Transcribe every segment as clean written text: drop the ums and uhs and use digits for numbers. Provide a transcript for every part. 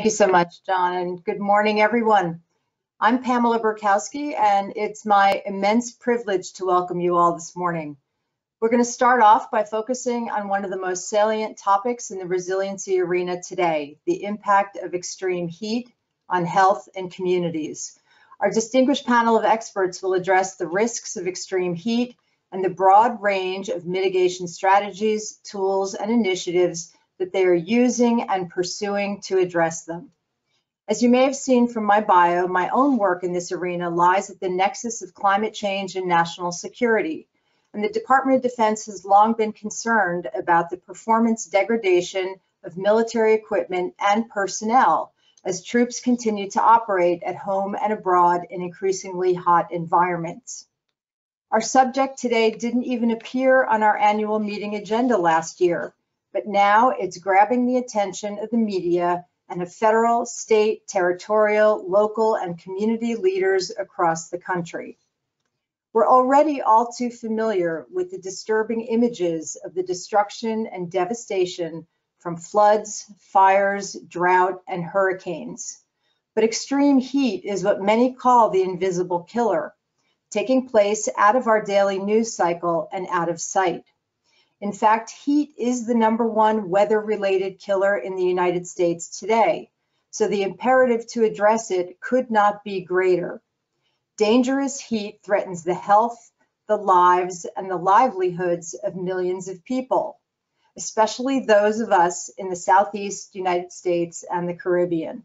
Thank you so much, John, and good morning, everyone. I'm Pamela Burkowski, and it's my immense privilege to welcome you all this morning. We're going to start off by focusing on one of the most salient topics in the resiliency arena today, the impact of extreme heat on health and communities. Our distinguished panel of experts will address the risks of extreme heat and the broad range of mitigation strategies, tools, and initiatives that they are using and pursuing to address them. As you may have seen from my bio, my own work in this arena lies at the nexus of climate change and national security. And the Department of Defense has long been concerned about the performance degradation of military equipment and personnel as troops continue to operate at home and abroad in increasingly hot environments. Our subject today didn't even appear on our annual meeting agenda last year, but now it's grabbing the attention of the media and of federal, state, territorial, local, and community leaders across the country. We're already all too familiar with the disturbing images of the destruction and devastation from floods, fires, drought, and hurricanes. But extreme heat is what many call the invisible killer, taking place out of our daily news cycle and out of sight. In fact, heat is the #1 weather-related killer in the United States today, so the imperative to address it could not be greater. Dangerous heat threatens the health, the lives, and the livelihoods of millions of people, especially those of us in the Southeast United States and the Caribbean.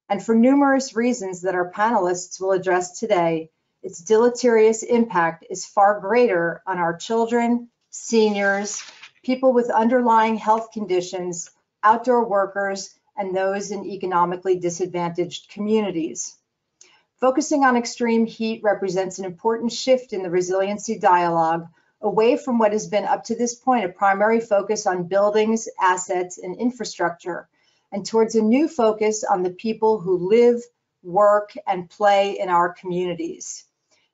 And for numerous reasons that our panelists will address today, its deleterious impact is far greater on our children, seniors, people with underlying health conditions, outdoor workers, and those in economically disadvantaged communities. Focusing on extreme heat represents an important shift in the resiliency dialogue, away from what has been up to this point a primary focus on buildings, assets, and infrastructure, and towards a new focus on the people who live, work, and play in our communities.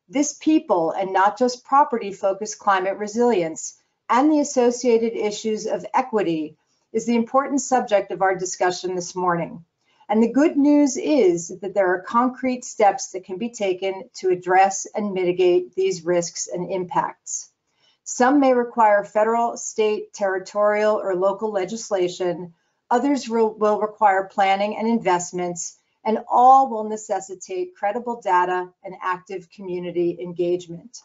This people and not just property-focused climate resilience and the associated issues of equity is the important subject of our discussion this morning. And the good news is that there are concrete steps that can be taken to address and mitigate these risks and impacts. Some may require federal, state, territorial, or local legislation. Others will require planning and investments, and all will necessitate credible data and active community engagement.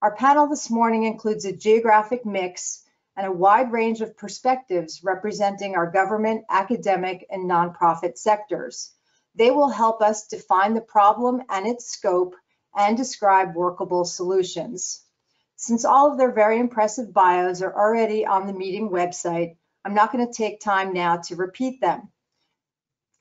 Our panel this morning includes a geographic mix and a wide range of perspectives representing our government, academic, and nonprofit sectors. They will help us define the problem and its scope and describe workable solutions. Since all of their very impressive bios are already on the meeting website, I'm not going to take time now to repeat them.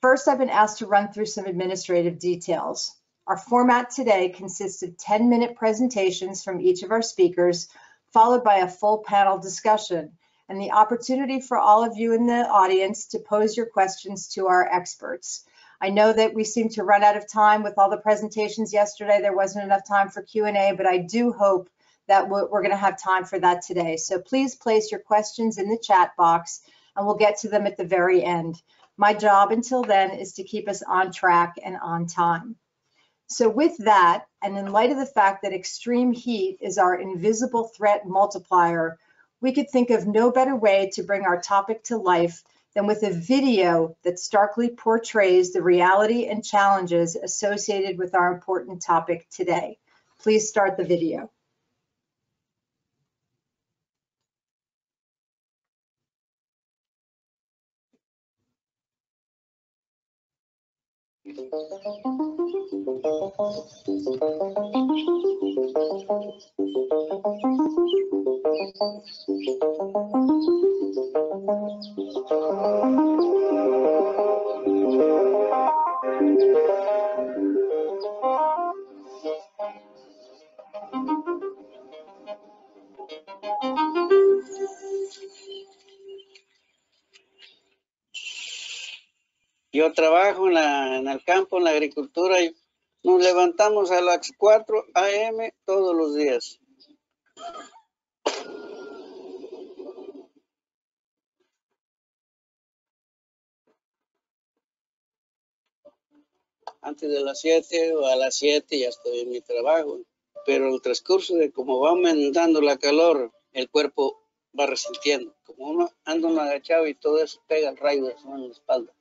First, I've been asked to run through some administrative details. Our format today consists of 10-minute presentations from each of our speakers, followed by a full panel discussion, and the opportunity for all of you in the audience to pose your questions to our experts. I know that we seem to run out of time with all the presentations yesterday. There wasn't enough time for Q&A, but I do hope that we're going to have time for that today. So please place your questions in the chat box, and we'll get to them at the very end. My job until then is to keep us on track and on time. So with that, and in light of the fact that extreme heat is our invisible threat multiplier, we could think of no better way to bring our topic to life than with a video that starkly portrays the reality and challenges associated with our important topic today. Please start the video. Yo trabajo en el campo, en la agricultura, y nos levantamos a las 4 a.m. todos los días. antes de las 7 o a las 7 ya estoy en mi trabajo. Pero el transcurso de cómo va aumentando la calor, el cuerpo va resintiendo. Como uno anda agachado y todo eso pega el rayo de sol en la espalda.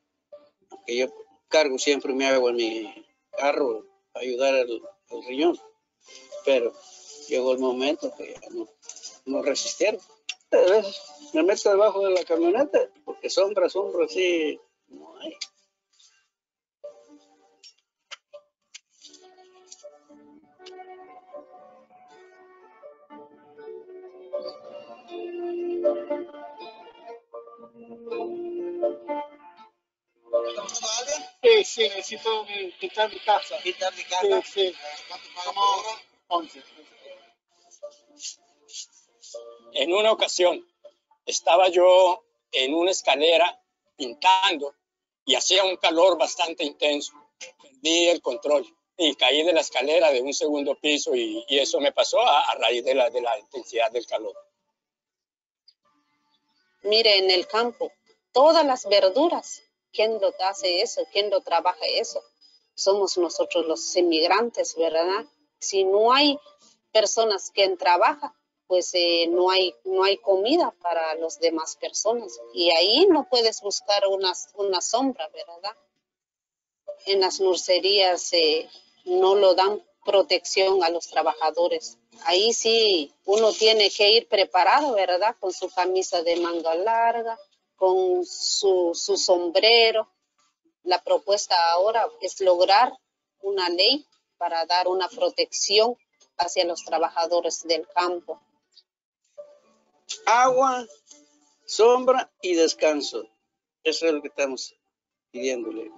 Aunque yo cargo siempre mi agua en mi carro para ayudar al riñón. Pero llegó el momento que ya no resistieron. A veces me meto debajo de la camioneta porque sombra así no hay. Sí, necesito quitar mi casa. ¿Quitar mi casa? Sí. ¿Cuánto 11. En una ocasión estaba yo en una escalera pintando y hacía un calor bastante intenso. Perdí el control y caí de la escalera de un segundo piso y eso me pasó a raíz de la intensidad del calor. Mire, en el campo, todas las verduras, ¿quién lo hace eso? ¿Quién lo trabaja eso? Somos nosotros los inmigrantes, ¿verdad? Si no hay personas que trabajan, pues no hay comida para las demás personas. Y ahí no puedes buscar una sombra, ¿verdad? En las nurserías no lo dan protección a los trabajadores. Ahí sí uno tiene que ir preparado, ¿verdad? Con su camisa de manga larga, con su sombrero. La propuesta ahora es lograr una ley para dar una protección hacia los trabajadores del campo. Agua, sombra y descanso. Eso es lo que estamos pidiéndole.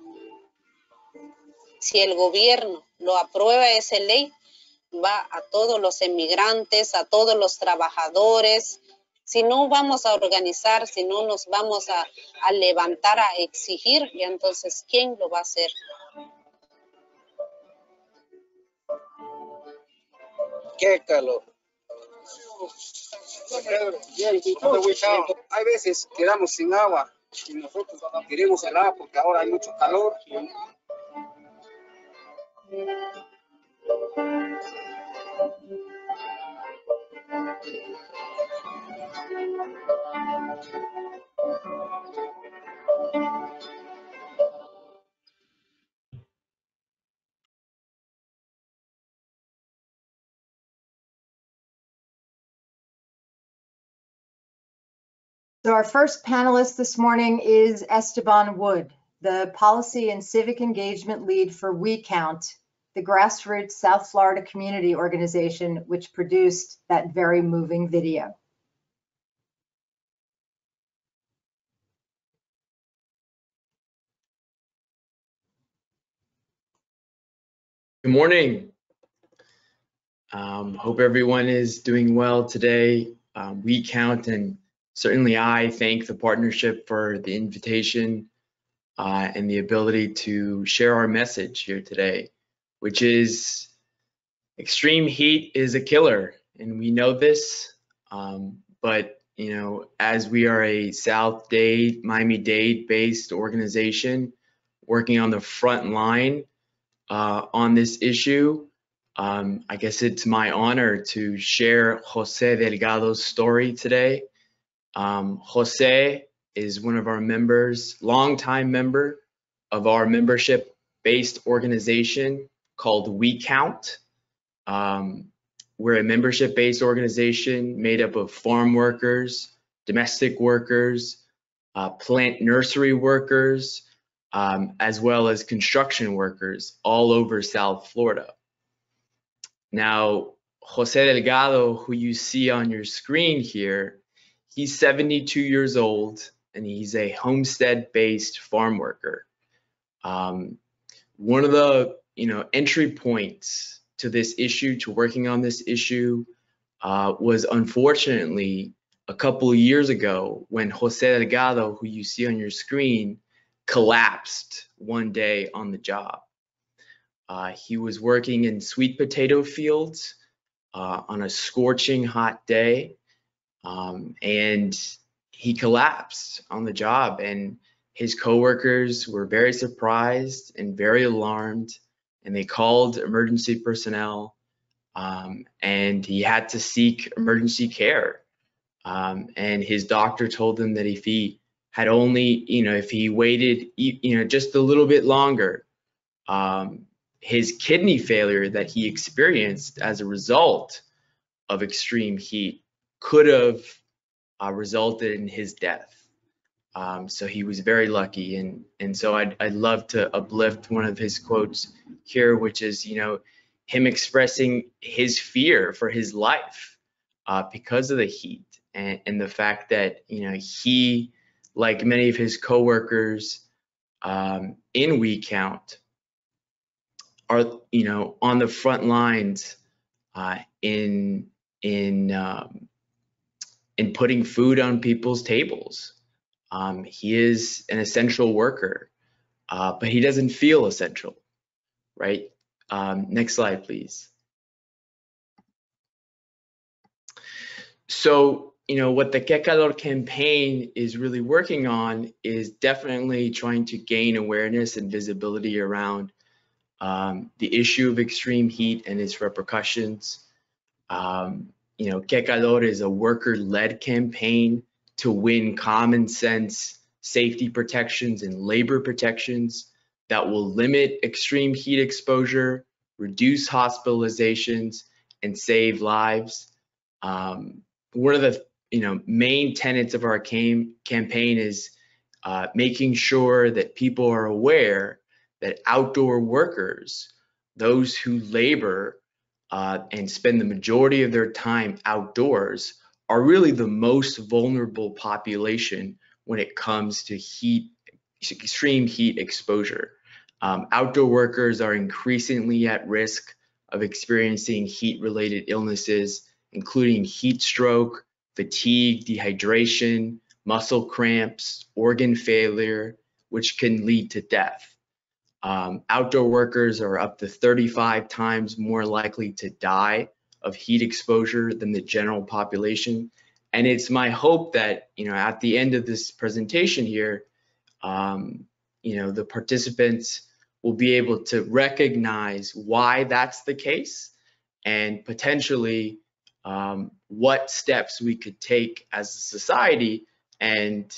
Si el gobierno lo aprueba esa ley, va a todos los emigrantes, a todos los trabajadores. Si no vamos a organizar, si no nos vamos a levantar a exigir, y entonces, ¿quién lo va a hacer? ¡Qué calor! Hay veces quedamos sin agua y nosotros queremos el agua porque ahora hay mucho calor. So our first panelist this morning is Esteban Wood, the Policy and Civic Engagement Lead for We Count, the grassroots South Florida community organization which produced that very moving video. Good morning. Hope everyone is doing well today. We Count, and certainly I thank the partnership for the invitation and the ability to share our message here today, which is extreme heat is a killer, and we know this. But you know, as we are a South Dade, Miami-Dade based organization working on the front line on this issue, I guess it's my honor to share Jose Delgado's story today. Jose is one of our members, longtime member of our membership-based organization called We Count. We're a membership-based organization made up of farm workers, domestic workers, plant nursery workers, as well as construction workers all over South Florida. Now, Jose Delgado, who you see on your screen here, he's 72 years old and he's a homestead-based farm worker. One of the entry points to this issue, to working on this issue, was unfortunately a couple of years ago when Jose Delgado, who you see on your screen, collapsed one day on the job. He was working in sweet potato fields on a scorching hot day, and he collapsed on the job, and his coworkers were very surprised and very alarmed, and they called emergency personnel, and he had to seek emergency care. And his doctor told him that if he had only, if he waited, just a little bit longer, his kidney failure that he experienced as a result of extreme heat could have resulted in his death. So he was very lucky, and so I'd love to uplift one of his quotes here, which is, him expressing his fear for his life because of the heat, and the fact that, he, like many of his coworkers in We Count, are, on the front lines in putting food on people's tables. He is an essential worker, but he doesn't feel essential, right? Next slide, please. So, what the Que Calor campaign is really working on is definitely trying to gain awareness and visibility around the issue of extreme heat and its repercussions. Que Calor is a worker-led campaign to win common sense safety protections and labor protections that will limit extreme heat exposure, reduce hospitalizations, and save lives. One of the main tenets of our campaign is making sure that people are aware that outdoor workers, those who labor and spend the majority of their time outdoors, are really the most vulnerable population when it comes to extreme heat exposure. Outdoor workers are increasingly at risk of experiencing heat-related illnesses, including heat stroke, fatigue, dehydration, muscle cramps, organ failure, which can lead to death. Outdoor workers are up to 35 times more likely to die of heat exposure than the general population. And it's my hope that, at the end of this presentation here, the participants will be able to recognize why that's the case, and potentially what steps we could take as a society, and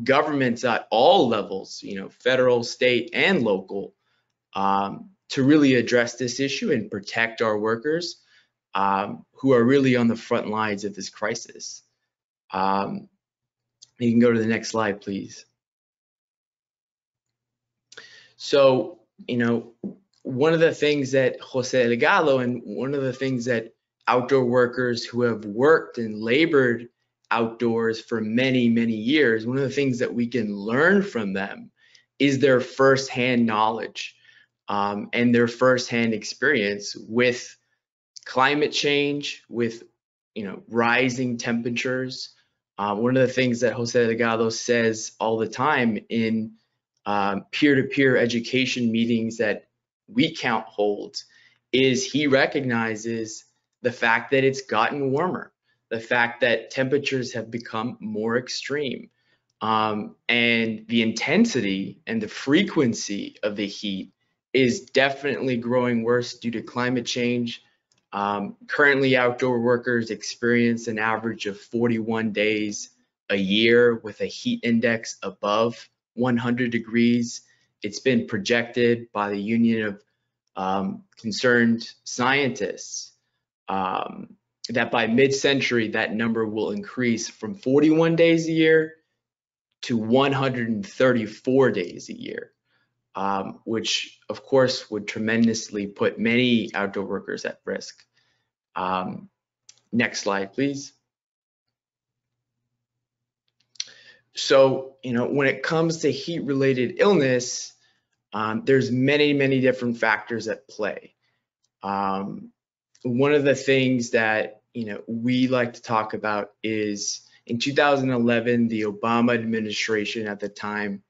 governments at all levels, federal, state, and local, to really address this issue and protect our workers who are really on the front lines of this crisis. You can go to the next slide, please. So, one of the things that Jose Delgado, and one of the things that outdoor workers who have worked and labored outdoors for many, many years, one of the things that we can learn from them is their firsthand knowledge and their firsthand experience with climate change, with rising temperatures. One of the things that Jose Delgado says all the time in peer-to-peer education meetings that We Count holds is he recognizes the fact that it's gotten warmer, the fact that temperatures have become more extreme, and the intensity and the frequency of the heat is definitely growing worse due to climate change. Currently, outdoor workers experience an average of 41 days a year with a heat index above 100 degrees. It's been projected by the Union of Concerned Scientists that by mid-century, that number will increase from 41 days a year to 134 days a year, which of course would tremendously put many outdoor workers at risk. Next slide, please. So, when it comes to heat-related illness, there's many, many different factors at play. One of the things that we like to talk about is in 2011, the Obama administration at the time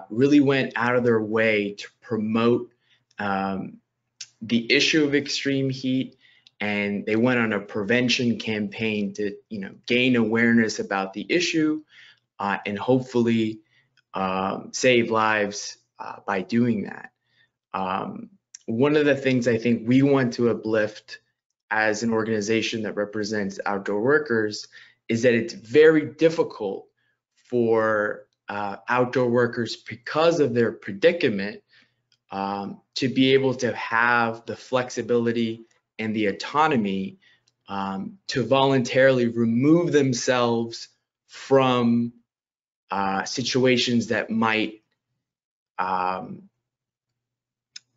really went out of their way to promote the issue of extreme heat, and they went on a prevention campaign to gain awareness about the issue and hopefully save lives by doing that. One of the things I think we want to uplift as an organization that represents outdoor workers is that it's very difficult for outdoor workers, because of their predicament, to be able to have the flexibility and the autonomy to voluntarily remove themselves from situations that might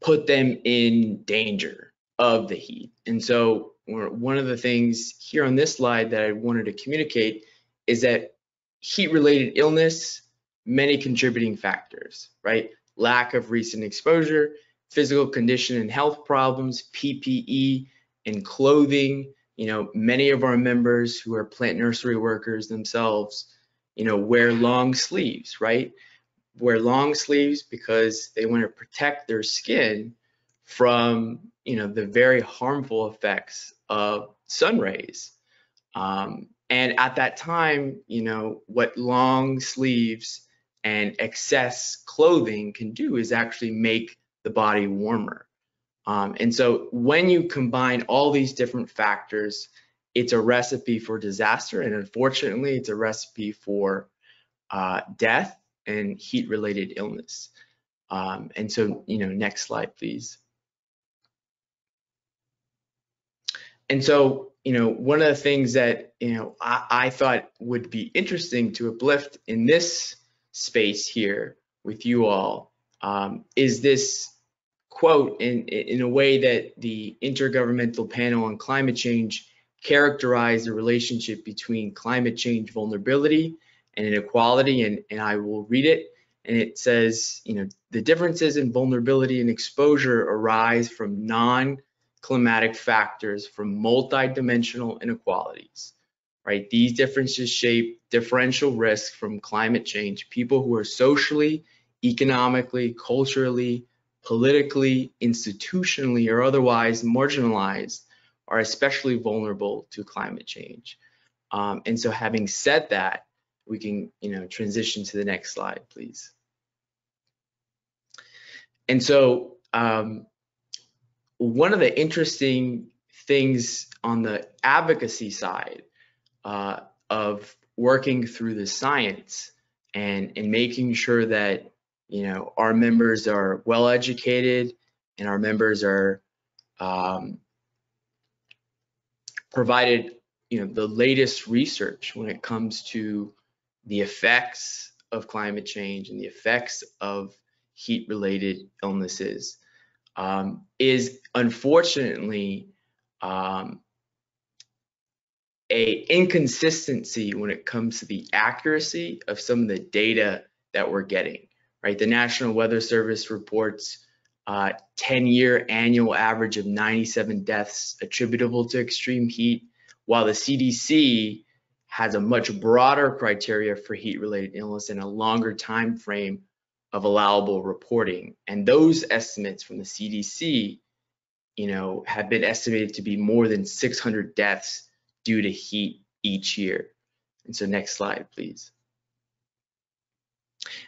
put them in danger of the heat. And so one of the things here on this slide that I wanted to communicate is that heat-related illness, many contributing factors, right? Lack of recent exposure, physical condition and health problems, PPE and clothing. You know, many of our members who are plant nursery workers themselves, you know, wear long sleeves, right? Wear long sleeves because they want to protect their skin from, you know, the very harmful effects of sun rays. And at that time, you know, what long sleeves and excess clothing can do is actually make the body warmer. And so when you combine all these different factors, it's a recipe for disaster. And unfortunately, it's a recipe for death and heat-related illness. And so, you know, next slide, please. And so, you know, one of the things that, you know, I thought would be interesting to uplift in this space here with you all is this quote in a way that the Intergovernmental Panel on Climate Change characterized the relationship between climate change vulnerability and inequality, and I will read it. And it says, you know, the differences in vulnerability and exposure arise from non-climatic factors, from multi-dimensional inequalities, right? These differences shape differential risk from climate change. People who are socially, economically, culturally, politically, institutionally, or otherwise marginalized are especially vulnerable to climate change. And so having said that, we can, you know, transition to the next slide, please. And so one of the interesting things on the advocacy side of working through the science and making sure that, you know, our members are well educated and our members are provided, you know, the latest research when it comes to the effects of climate change and the effects of heat-related illnesses, is unfortunately a inconsistency when it comes to the accuracy of some of the data that we're getting, right? The National Weather Service reports 10-year annual average of 97 deaths attributable to extreme heat, while the CDC has a much broader criteria for heat-related illness and a longer time frame of allowable reporting. And those estimates from the CDC, you know, have been estimated to be more than 600 deaths due to heat each year. And so next slide, please.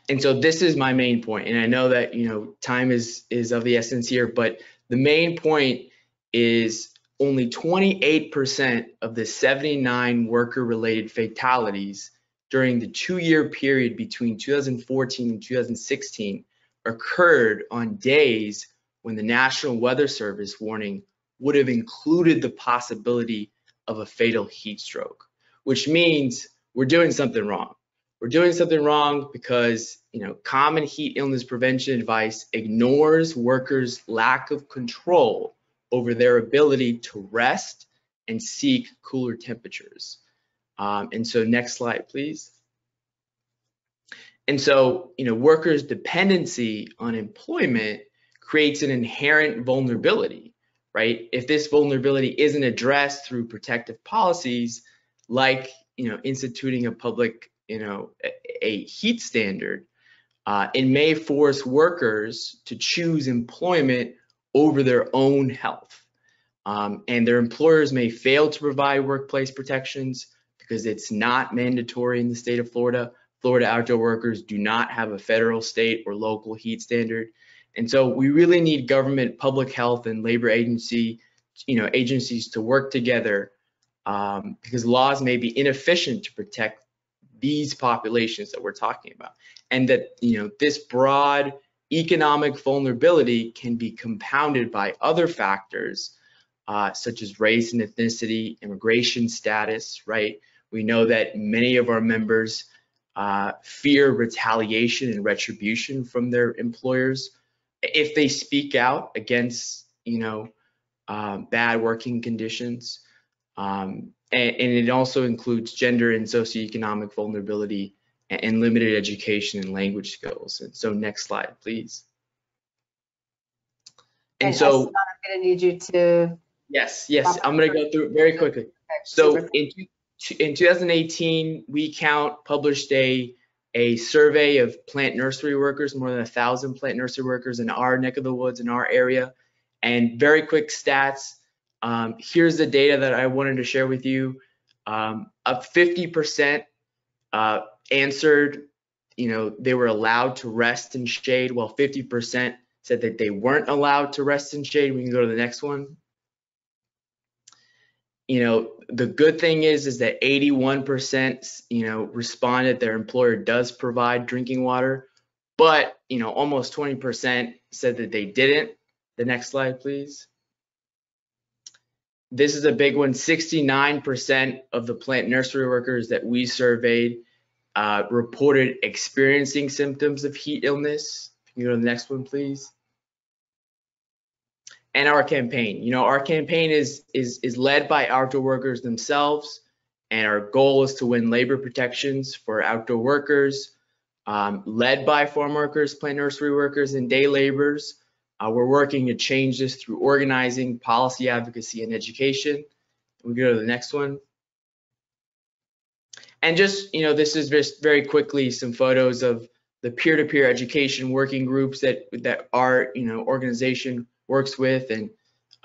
And so this is my main point. And I know that, you know, time is of the essence here, but the main point is only 28% of the 79 worker-related fatalities during the 2-year period between 2014 and 2016 occurred on days when the National Weather Service warning would have included the possibility of a fatal heat stroke, which means we're doing something wrong. We're doing something wrong because, you know, common heat illness prevention advice ignores workers' lack of control over their ability to rest and seek cooler temperatures. And so next slide, please. And so, you know, workers' dependency on employment creates an inherent vulnerability, right? If this vulnerability isn't addressed through protective policies, like, you know, instituting a public, you know, a heat standard, it may force workers to choose employment over their own health. And their employers may fail to provide workplace protections because it's not mandatory in the state of Florida Florida outdoor workers do not have a federal, state, or local heat standard. And so we really need government, public health, and labor agencies to work together because laws may be inefficient to protect these populations that we're talking about. And that, this broad economic vulnerability can be compounded by other factors such as race and ethnicity, immigration status, right? We know that many of our members fear retaliation and retribution from their employers if they speak out against, bad working conditions. And it also includes gender and socioeconomic vulnerability and limited education and language skills. And so next slide, please. And so I'm going to need you to. Yes, I'm going to go through it very quickly. So in 2018, We Count published a survey of plant nursery workers, more than 1,000 plant nursery workers in our neck of the woods, in our area. And very quick stats. Here's the data that I wanted to share with you. Up 50% answered, they were allowed to rest in shade, while 50% said that they weren't allowed to rest in shade. We can go to the next one. The good thing is that 81%, responded their employer does provide drinking water, but, almost 20% said that they didn't. The next slide, please. This is a big one. 69% of the plant nursery workers that we surveyed reported experiencing symptoms of heat illness. Can you go to the next one, please? And our campaign, our campaign is led by outdoor workers themselves, and our goal is to win labor protections for outdoor workers, led by farm workers, plant nursery workers, and day laborers. We're working to change this through organizing, policy advocacy, and education. We go to the next one. And just, this is just very quickly some photos of the peer-to-peer education working groups that our, organization works with, and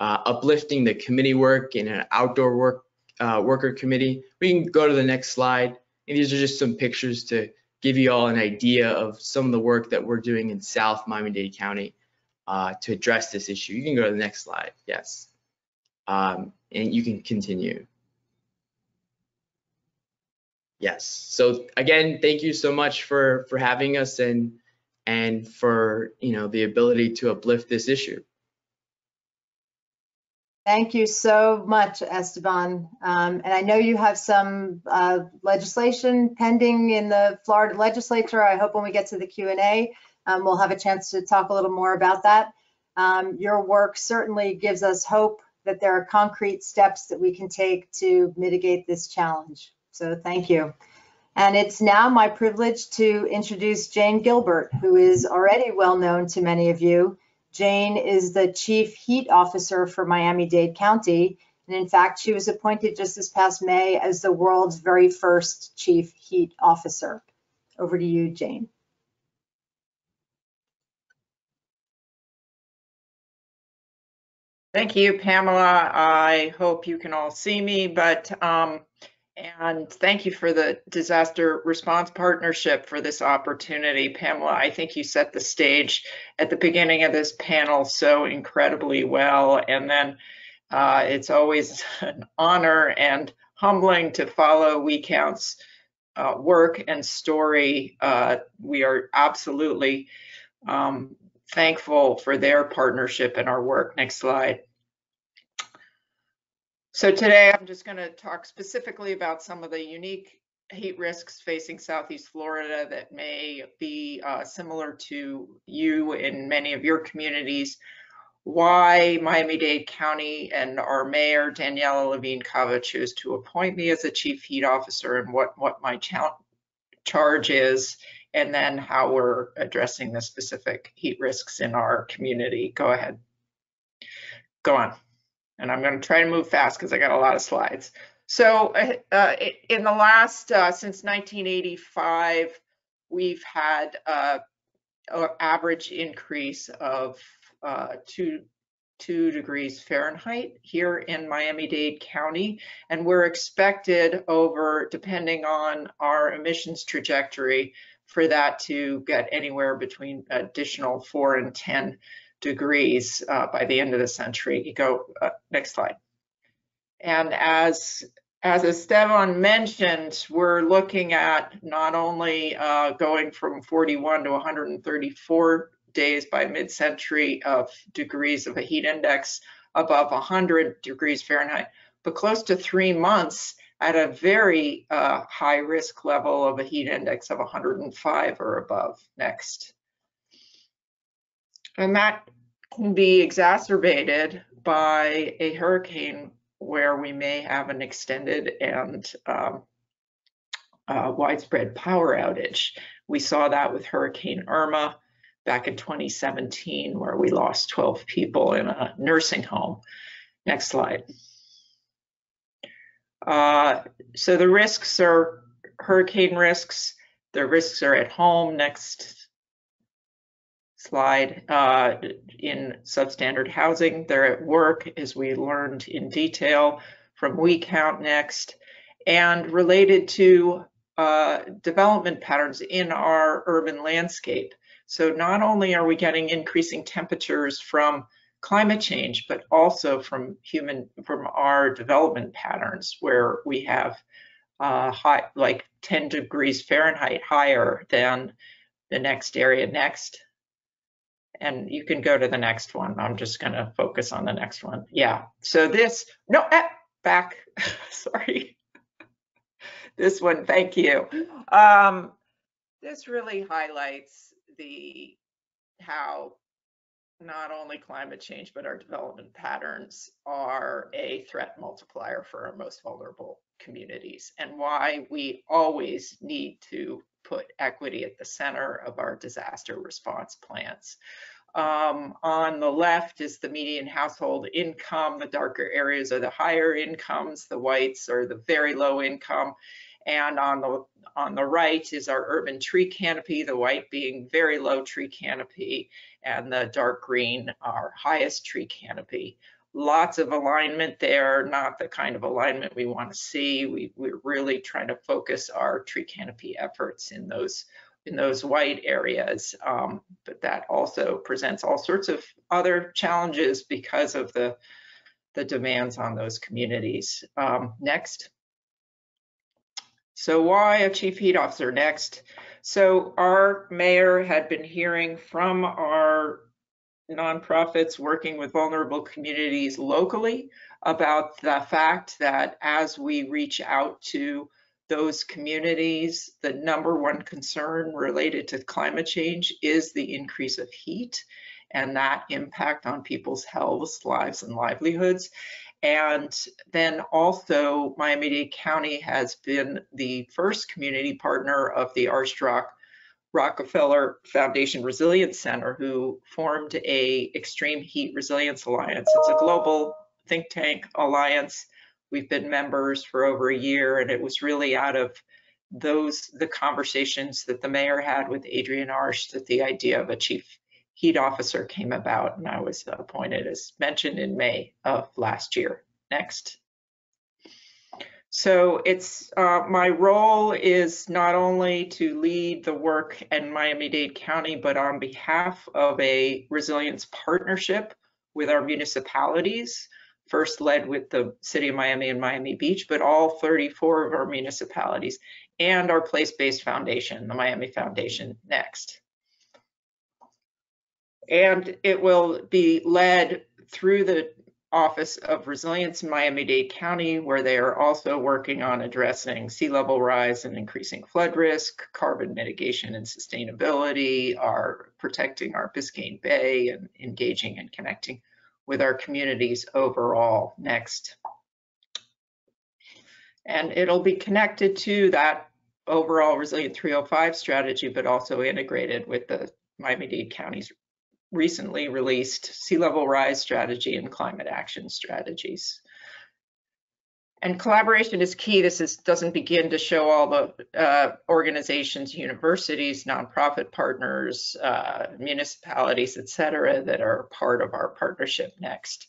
uplifting the committee work in an outdoor worker committee. We can go to the next slide. And these are just some pictures to give you all an idea of some of the work that we're doing in South Miami-Dade County to address this issue. You can go to the next slide. Yes. And you can continue. Yes. So again, thank you so much for having us and for the ability to uplift this issue. Thank you so much, Esteban. And I know you have some legislation pending in the Florida legislature. I hope when we get to the Q&A, we'll have a chance to talk a little more about that. Your work certainly gives us hope that there are concrete steps that we can take to mitigate this challenge. So thank you. And it's now my privilege to introduce Jane Gilbert, who is already well known to many of you. Jane is the Chief Heat Officer for Miami-Dade County. And in fact, she was appointed just this past May as the world's very first Chief Heat Officer. Over to you, Jane. Thank you, Pamela. I hope you can all see me, and thank you for the Disaster Response Partnership for this opportunity. Pamela, I think you set the stage at the beginning of this panel so incredibly well. And then it's always an honor and humbling to follow We Count's work and story. We are absolutely thankful for their partnership in our work. Next slide. So today I'm just going to talk specifically about some of the unique heat risks facing Southeast Florida that may be similar to you in many of your communities, why Miami-Dade County and our mayor, Daniela Levine Cava, chose to appoint me as a Chief Heat Officer, and what my charge is, and then how we're addressing the specific heat risks in our community. Go ahead. Go on. And I'm going to try to move fast because I got a lot of slides. So in the last, since 1985, we've had an average increase of 2 degrees Fahrenheit here in Miami-Dade County, and we're expected over, depending on our emissions trajectory, for that to get anywhere between additional 4 and 10 degrees by the end of the century. You go, next slide. And as Esteban mentioned, we're looking at not only going from 41 to 134 days by mid-century of degrees of a heat index above 100 degrees Fahrenheit, but close to 3 months at a very high risk level of a heat index of 105 or above. Next. And that can be exacerbated by a hurricane where we may have an extended and widespread power outage. We saw that with Hurricane Irma back in 2017, where we lost 12 people in a nursing home. Next slide. So the risks are hurricane risks. The risks are at home. Next slide. In substandard housing, they're at work, as we learned in detail from We Count. Next. And related to development patterns in our urban landscape. So not only are we getting increasing temperatures from climate change, but also from our development patterns, where we have high, like 10 degrees Fahrenheit higher than the next area. Next. And you can go to the next one. I'm just going to focus on the next one. Yeah. So this, no, back. Sorry. This one, thank you. This really highlights how not only climate change, but our development patterns are a threat multiplier for our most vulnerable communities, and why we always need to put equity at the center of our disaster response plans. On the left is the median household income. The darker areas are the higher incomes. The whites are the very low income. And on the right is our urban tree canopy, the white being very low tree canopy, and the dark green our highest tree canopy. Lots of alignment there, not the kind of alignment we want to see. We're really trying to focus our tree canopy efforts in those white areas, but that also presents all sorts of other challenges because of the demands on those communities. Next. So why a chief heat officer? Next. So our mayor had been hearing from our nonprofits working with vulnerable communities locally about the fact that as we reach out to those communities, the #1 concern related to climate change is the increase of heat and that impact on people's health, lives, and livelihoods. And then also Miami-Dade County has been the first community partner of the Rockefeller Foundation Resilience Center, who formed a Extreme Heat Resilience Alliance. It's a global think tank alliance. We've been members for over a year, and it was really out of the conversations that the mayor had with Adrian Arsh that the idea of a chief heat officer came about, and I was appointed, as mentioned, in May of last year. Next. So it's my role is not only to lead the work in Miami-Dade County, but on behalf of a resilience partnership with our municipalities, first led with the City of Miami and Miami Beach, but all 34 of our municipalities, and our place-based foundation, the Miami Foundation. Next. And it will be led through the Office of Resilience in Miami-Dade County, where they are also working on addressing sea level rise and increasing flood risk, carbon mitigation and sustainability, protecting our Biscayne Bay, and engaging and connecting with our communities overall. Next. And it'll be connected to that overall Resilient 305 strategy, but also integrated with the Miami-Dade County's recently released sea level rise strategy and climate action strategies. And collaboration is key. This doesn't begin to show all the organizations, universities, nonprofit partners, municipalities, et cetera, that are part of our partnership next.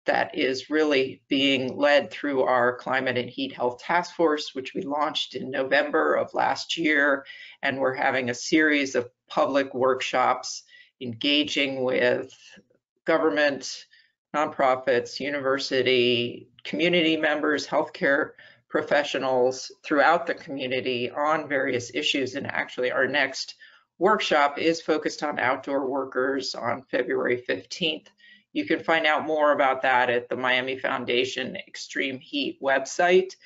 That is really being led through our Climate and Heat Health Task Force, which we launched in November of last year. And we're having a series of public workshops engaging with government, nonprofits, university, community members, healthcare professionals throughout the community on various issues. And actually our next workshop is focused on outdoor workers on February 15th. You can find out more about that at the Miami Foundation Extreme Heat website,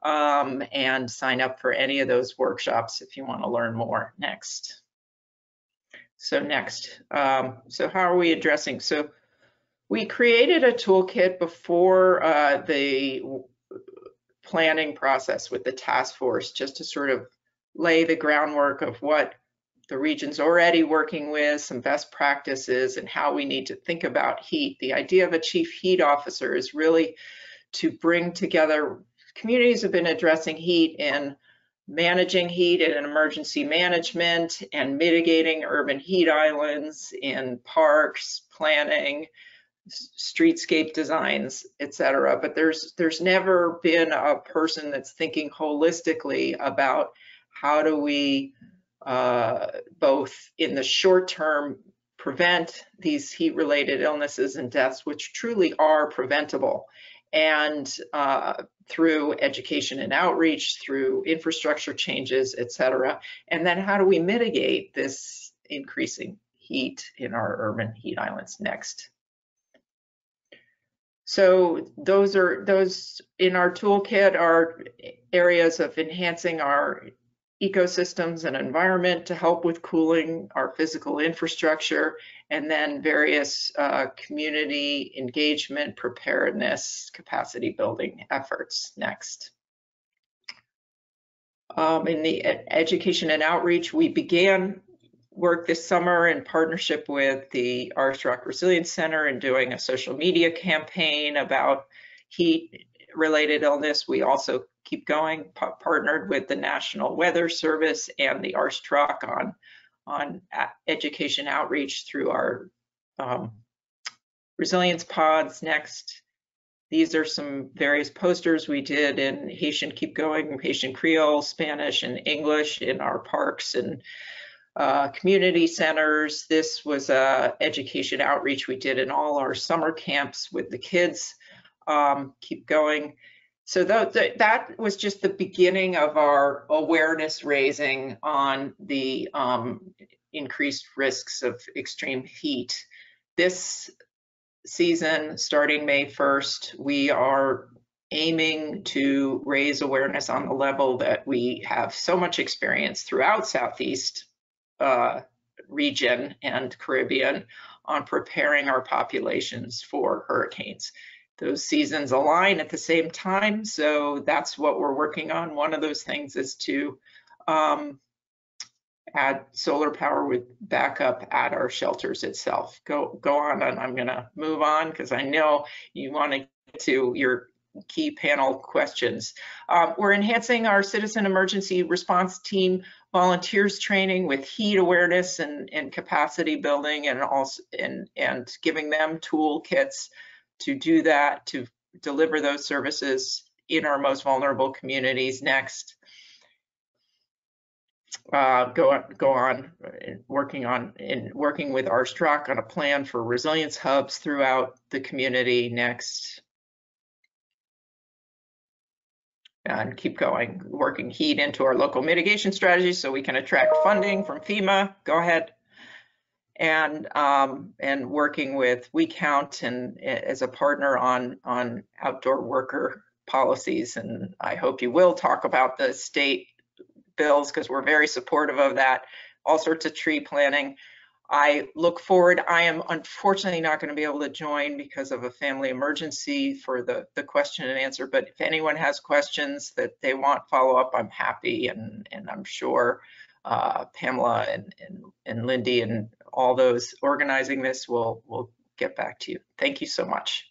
and sign up for any of those workshops if you want to learn more next. So next, so how are we addressing? So we created a toolkit before the planning process with the task force, just to sort of lay the groundwork of what the region's already working with, some best practices, and how we need to think about heat. The idea of a chief heat officer is really to bring together, communities have been addressing heat in managing heat and emergency management and mitigating urban heat islands in parks, planning, streetscape designs, et cetera. But there's never been a person that's thinking holistically about how do we both in the short term prevent these heat related illnesses and deaths, which truly are preventable, and through education and outreach, through infrastructure changes, et cetera. And then how do we mitigate this increasing heat in our urban heat islands next? So those in our toolkit are areas of enhancing our ecosystems and environment to help with cooling, our physical infrastructure, and then various community engagement, preparedness, capacity building efforts next. In the education and outreach, we began work this summer in partnership with the Armstrong Resilience Center and doing a social media campaign about heat-related illness. We also keep going, partnered with the National Weather Service and the Armstrong on education outreach through our resilience pods next. These are some various posters we did in Haitian Keep Going, Haitian Creole, Spanish, and English in our parks and community centers. This was education outreach we did in all our summer camps with the kids. Keep going. So that was just the beginning of our awareness raising on the increased risks of extreme heat. This season, starting May 1st, we are aiming to raise awareness on the level that we have so much experience throughout Southeast region and Caribbean on preparing our populations for hurricanes. Those seasons align at the same time, so that's what we're working on. One of those things is to add solar power with backup at our shelters itself. Go on, and I'm gonna move on because I know you want to get to your key panel questions. We're enhancing our citizen emergency response team volunteers training with heat awareness and capacity building, and also and giving them toolkits to do that, to deliver those services in our most vulnerable communities next. Go on working with Armstrong on a plan for resilience hubs throughout the community next. And keep going, working heat into our local mitigation strategies so we can attract funding from FEMA. Go ahead. And working with We Count and as a partner on outdoor worker policies. And I hope you will talk about the state bills because we're very supportive of that. All sorts of tree planting. I look forward. I am unfortunately not going to be able to join because of a family emergency for the question and answer, but if anyone has questions that they want follow up, I'm happy, and I'm sure Pamela and Lindy and all those organizing this will get back to you. Thank you so much.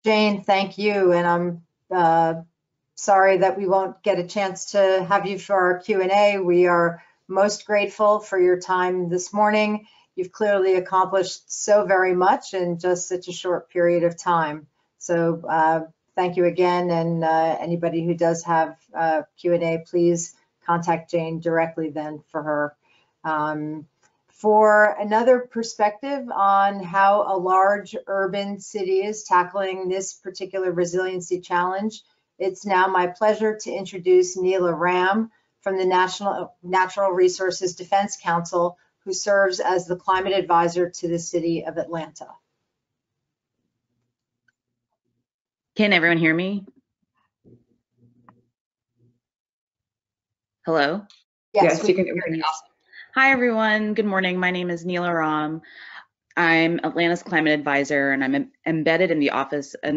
Jane, thank you. And I'm sorry that we won't get a chance to have you for our Q&A. We are most grateful for your time this morning. You've clearly accomplished so very much in just such a short period of time. So thank you again. And anybody who does have Q&A, please contact Jane directly then for her. For another perspective on how a large urban city is tackling this particular resiliency challenge, it's now my pleasure to introduce Neela Ram from the Natural Resources Defense Council, who serves as the climate advisor to the city of Atlanta. Can everyone hear me? Hello? Yes, we can hear hear you. Awesome. Hi, everyone. Good morning. My name is Neela Ram. I'm Atlanta's climate advisor, and I'm embedded in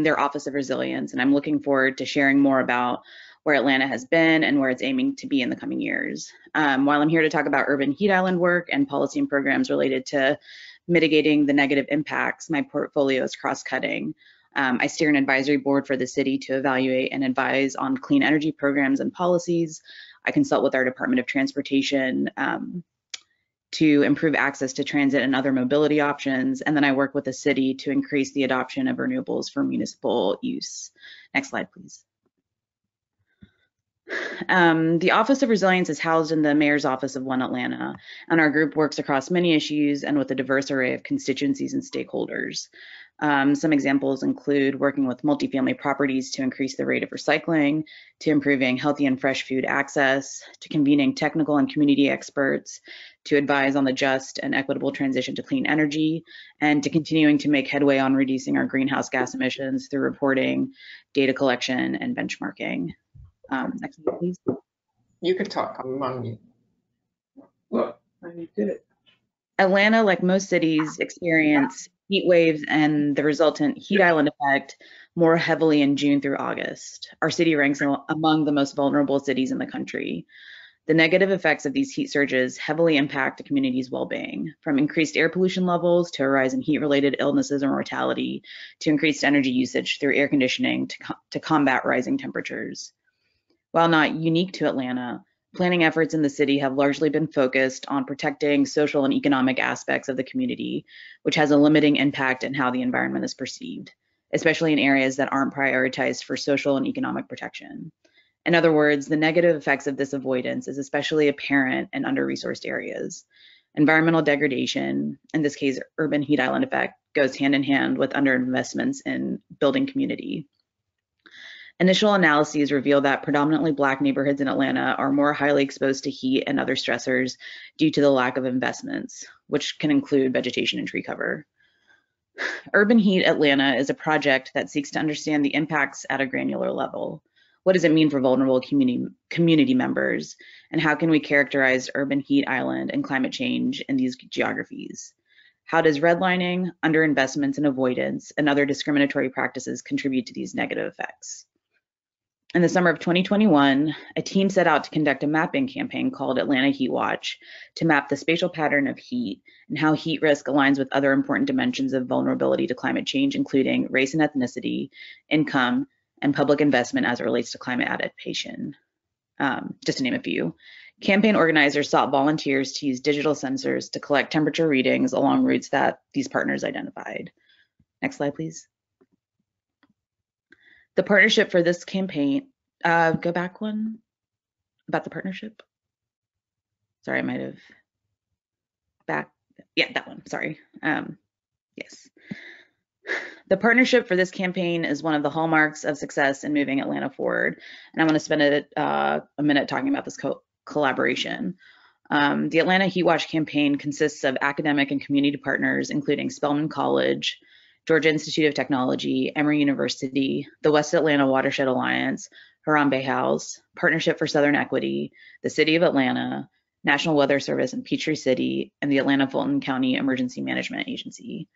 their Office of Resilience, and I'm looking forward to sharing more about where Atlanta has been and where it's aiming to be in the coming years. While I'm here to talk about urban heat island work and policy and programs related to mitigating the negative impacts, my portfolio is cross-cutting. I steer an advisory board for the city to evaluate and advise on clean energy programs and policies. I consult with our Department of Transportation to improve access to transit and other mobility options. And then I work with the city to increase the adoption of renewables for municipal use. Next slide, please. The Office of Resilience is housed in the Mayor's Office of One Atlanta, and our group works across many issues and with a diverse array of constituencies and stakeholders. Some examples include working with multifamily properties to increase the rate of recycling, to improving healthy and fresh food access, to convening technical and community experts, to advise on the just and equitable transition to clean energy, and to continuing to make headway on reducing our greenhouse gas emissions through reporting, data collection, and benchmarking. Next slide, please. You can talk. I'm on mute. Look, I did it. Atlanta, like most cities, experience heat waves and the resultant heat island effect more heavily in June through August. Our city ranks among the most vulnerable cities in the country. The negative effects of these heat surges heavily impact the community's well-being, from increased air pollution levels to a rise in heat-related illnesses or mortality, to increased energy usage through air conditioning to combat rising temperatures. While not unique to Atlanta, planning efforts in the city have largely been focused on protecting social and economic aspects of the community, which has a limiting impact in how the environment is perceived, especially in areas that aren't prioritized for social and economic protection. In other words, the negative effects of this avoidance is especially apparent in under-resourced areas. Environmental degradation, in this case, urban heat island effect, goes hand in hand with underinvestments in building community. Initial analyses reveal that predominantly Black neighborhoods in Atlanta are more highly exposed to heat and other stressors due to the lack of investments, which can include vegetation and tree cover. Urban Heat Atlanta is a project that seeks to understand the impacts at a granular level. What does it mean for vulnerable community members? And how can we characterize urban heat island and climate change in these geographies? How does redlining, underinvestments and avoidance, and other discriminatory practices contribute to these negative effects? In the summer of 2021, a team set out to conduct a mapping campaign called Atlanta Heatwatch to map the spatial pattern of heat and how heat risk aligns with other important dimensions of vulnerability to climate change, including race and ethnicity, income, and public investment as it relates to climate adaptation, just to name a few. Campaign organizers sought volunteers to use digital sensors to collect temperature readings along routes that these partners identified. Next slide, please. The partnership for this campaign, go back one, about the partnership. Sorry, I might have back, yeah, that one, sorry. Yes. The partnership for this campaign is one of the hallmarks of success in moving Atlanta forward. And I want to spend a minute talking about this collaboration. The Atlanta Heatwatch campaign consists of academic and community partners, including Spelman College, Georgia Institute of Technology, Emory University, the West Atlanta Watershed Alliance, Harambe House, Partnership for Southern Equity, the City of Atlanta, National Weather Service in Peachtree City, and the Atlanta Fulton County Emergency Management Agency.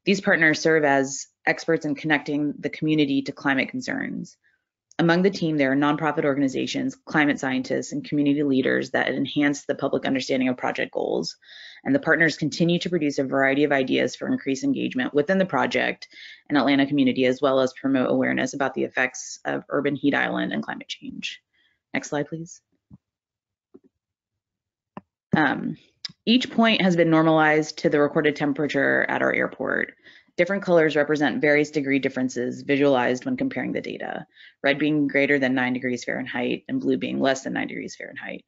These partners serve as experts in connecting the community to climate concerns. Among the team, there are nonprofit organizations, climate scientists, and community leaders that enhance the public understanding of project goals. And the partners continue to produce a variety of ideas for increased engagement within the project and Atlanta community, as well as promote awareness about the effects of urban heat island and climate change. Next slide, please. Each point has been normalized to the recorded temperature at our airport. Different colors represent various degree differences visualized when comparing the data, red being greater than 9 degrees Fahrenheit and blue being less than 9 degrees Fahrenheit.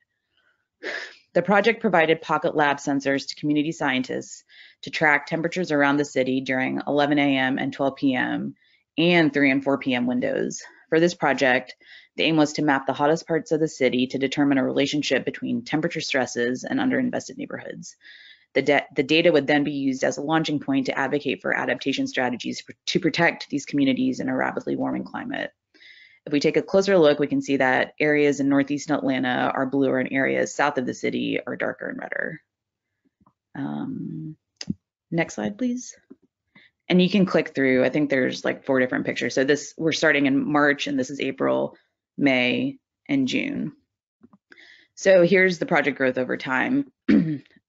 The project provided pocket lab sensors to community scientists to track temperatures around the city during 11 a.m. and 12 p.m. and 3 and 4 p.m. windows. For this project, the aim was to map the hottest parts of the city to determine a relationship between temperature stresses and underinvested neighborhoods. The data would then be used as a launching point to advocate for adaptation strategies to protect these communities in a rapidly warming climate. If we take a closer look, we can see that areas in northeast Atlanta are bluer and areas south of the city are darker and redder. Next slide, please. And you can click through, I think there's like 4 different pictures. So this, we're starting in March, and this is April, May, and June. So here's the project growth over time.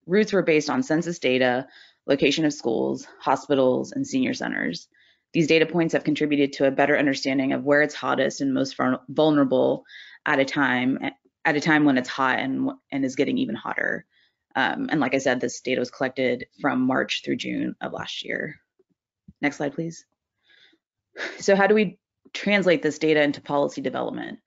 Routes were based on census data, location of schools, hospitals, and senior centers. These data points have contributed to a better understanding of where it's hottest and most vulnerable at a time when it's hot and is getting even hotter. And like I said, this data was collected from March through June of last year. Next slide, please. So how do we translate this data into policy development?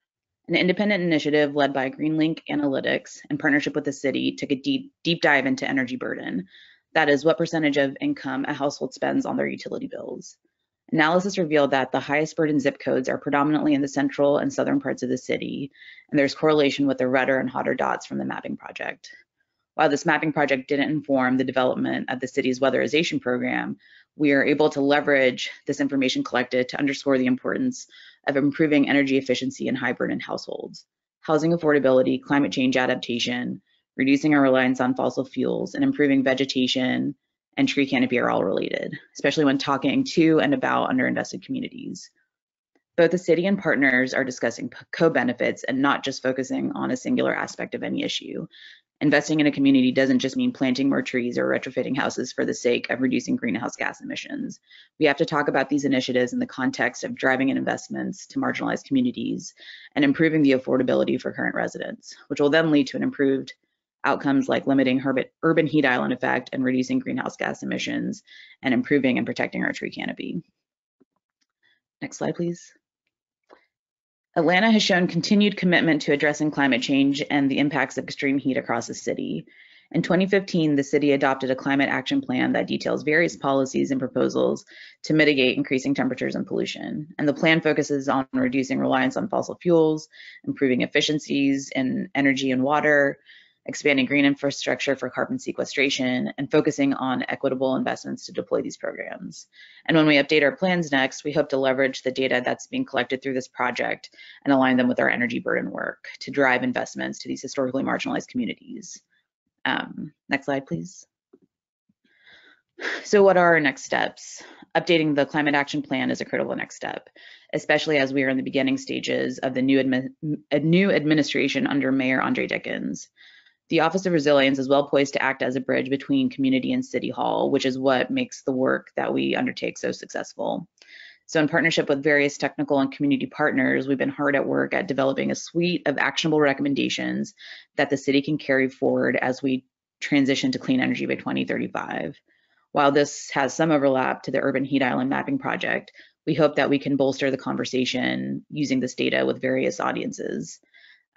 An independent initiative led by GreenLink Analytics in partnership with the city took a deep dive into energy burden. That is, what percentage of income a household spends on their utility bills. Analysis revealed that the highest burden zip codes are predominantly in the central and southern parts of the city, and there's correlation with the redder and hotter dots from the mapping project. While this mapping project didn't inform the development of the city's weatherization program, we are able to leverage this information collected to underscore the importance of improving energy efficiency in high burden households. Housing affordability, climate change adaptation, reducing our reliance on fossil fuels, and improving vegetation and tree canopy are all related, especially when talking to and about underinvested communities. Both the city and partners are discussing co-benefits and not just focusing on a singular aspect of any issue. Investing in a community doesn't just mean planting more trees or retrofitting houses for the sake of reducing greenhouse gas emissions. We have to talk about these initiatives in the context of driving in investments to marginalized communities and improving the affordability for current residents, which will then lead to an improved outcomes like limiting urban heat island effect and reducing greenhouse gas emissions and improving and protecting our tree canopy. Next slide, please. Atlanta has shown continued commitment to addressing climate change and the impacts of extreme heat across the city. In 2015, the city adopted a climate action plan that details various policies and proposals to mitigate increasing temperatures and pollution. And the plan focuses on reducing reliance on fossil fuels, improving efficiencies in energy and water, expanding green infrastructure for carbon sequestration, and focusing on equitable investments to deploy these programs. And when we update our plans next, we hope to leverage the data that's being collected through this project and align them with our energy burden work to drive investments to these historically marginalized communities. Next slide, please. So what are our next steps? Updating the climate action plan is a critical next step, especially as we are in the beginning stages of the new administration under Mayor Andre Dickens. The Office of Resilience is well poised to act as a bridge between community and City Hall, which is what makes the work that we undertake so successful. So in partnership with various technical and community partners, we've been hard at work at developing a suite of actionable recommendations that the city can carry forward as we transition to clean energy by 2035. While this has some overlap to the urban heat island mapping project, we hope that we can bolster the conversation using this data with various audiences.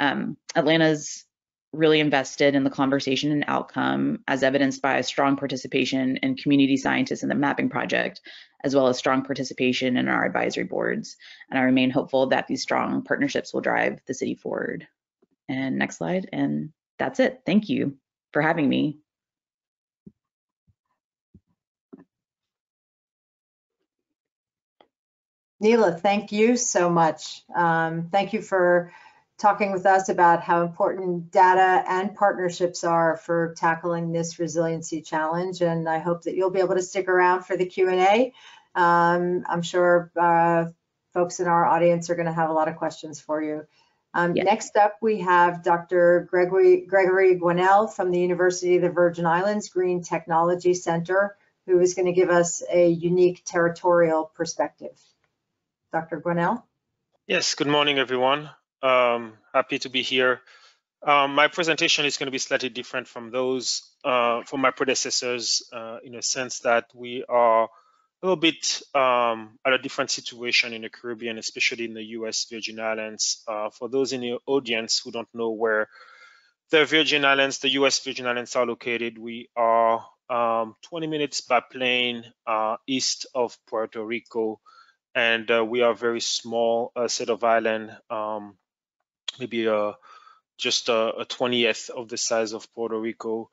Atlanta's really invested in the conversation and outcome, as evidenced by a strong participation in community scientists in the mapping project, as well as strong participation in our advisory boards. And I remain hopeful that these strong partnerships will drive the city forward. And next slide, and that's it. Thank you for having me. Neela, thank you so much. Thank you for talking with us about how important data and partnerships are for tackling this resiliency challenge. And I hope that you'll be able to stick around for the Q&A. I'm sure folks in our audience are going to have a lot of questions for you. Yes. Next up, we have Dr. Gregory Gwinnell from the University of the Virgin Islands Green Technology Center, who is going to give us a unique territorial perspective. Dr. Gwinnell? Yes, good morning, everyone. Happy to be here. My presentation is going to be slightly different from those from my predecessors in a sense that we are a little bit at a different situation in the Caribbean, especially in the U.S. Virgin Islands. For those in the audience who don't know where the Virgin Islands, the U.S. Virgin Islands are located, we are 20 minutes by plane east of Puerto Rico, and we are a very small set of island, maybe just a 20th of the size of Puerto Rico.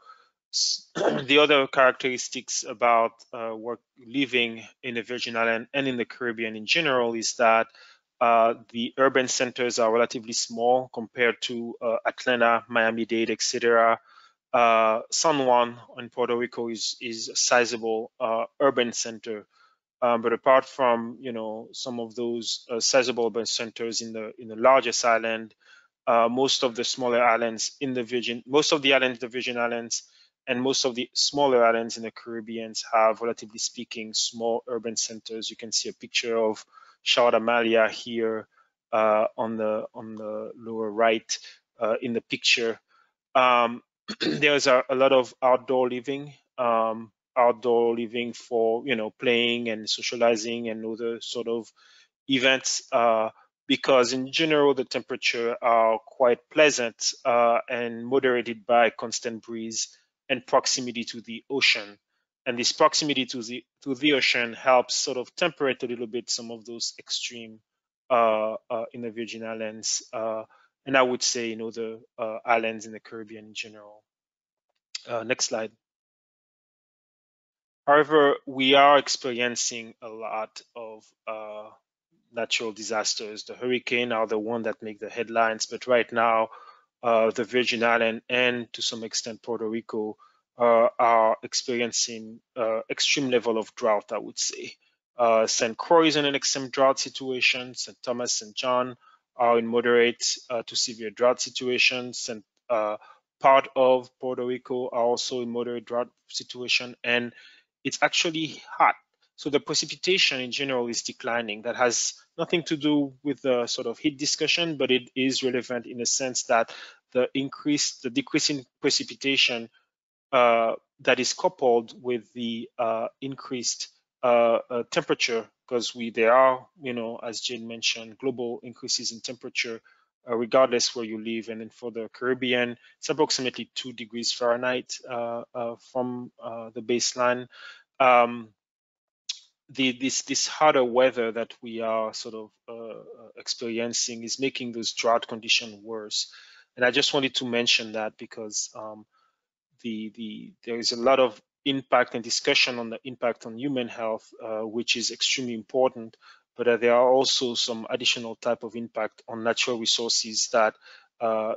The other characteristics about living in the Virgin Islands and in the Caribbean in general is that the urban centers are relatively small compared to Atlanta, Miami-Dade, etc. San Juan in Puerto Rico is a sizable urban center. But apart from some of those sizable urban centers in the largest island, most of the smaller islands in the Virgin Islands, and most of the smaller islands in the Caribbean have, relatively speaking, small urban centers. You can see a picture of Charlotte Amalia here on the lower right in the picture. There's a lot of outdoor living for playing and socializing and other sort of events, because in general the temperature are quite pleasant and moderated by constant breeze and proximity to the ocean. And this proximity to the ocean helps sort of temperate a little bit some of those extreme in the Virgin Islands, and I would say the islands in the Caribbean in general. Next slide. However, we are experiencing a lot of natural disasters. The hurricane are the one that make the headlines, but right now the Virgin Islands and to some extent Puerto Rico are experiencing extreme level of drought, I would say. St. Croix is in an extreme drought situation. St. Thomas, St. John are in moderate to severe drought situations, and part of Puerto Rico are also in moderate drought situation, and it's actually hot. So the precipitation in general is declining. That has nothing to do with the sort of heat discussion, but it is relevant in the sense that the decrease in precipitation that is coupled with the increased temperature, because there are, as Jane mentioned, global increases in temperature regardless where you live. And then for the Caribbean, it's approximately 2 degrees Fahrenheit from the baseline. This harder weather that we are sort of experiencing is making those drought conditions worse. And I just wanted to mention that because there is a lot of impact and discussion on the impact on human health, which is extremely important, but there are also some additional type of impact on natural resources that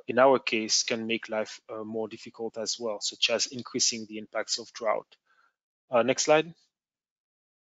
in our case can make life more difficult as well, such as increasing the impacts of drought. Next slide.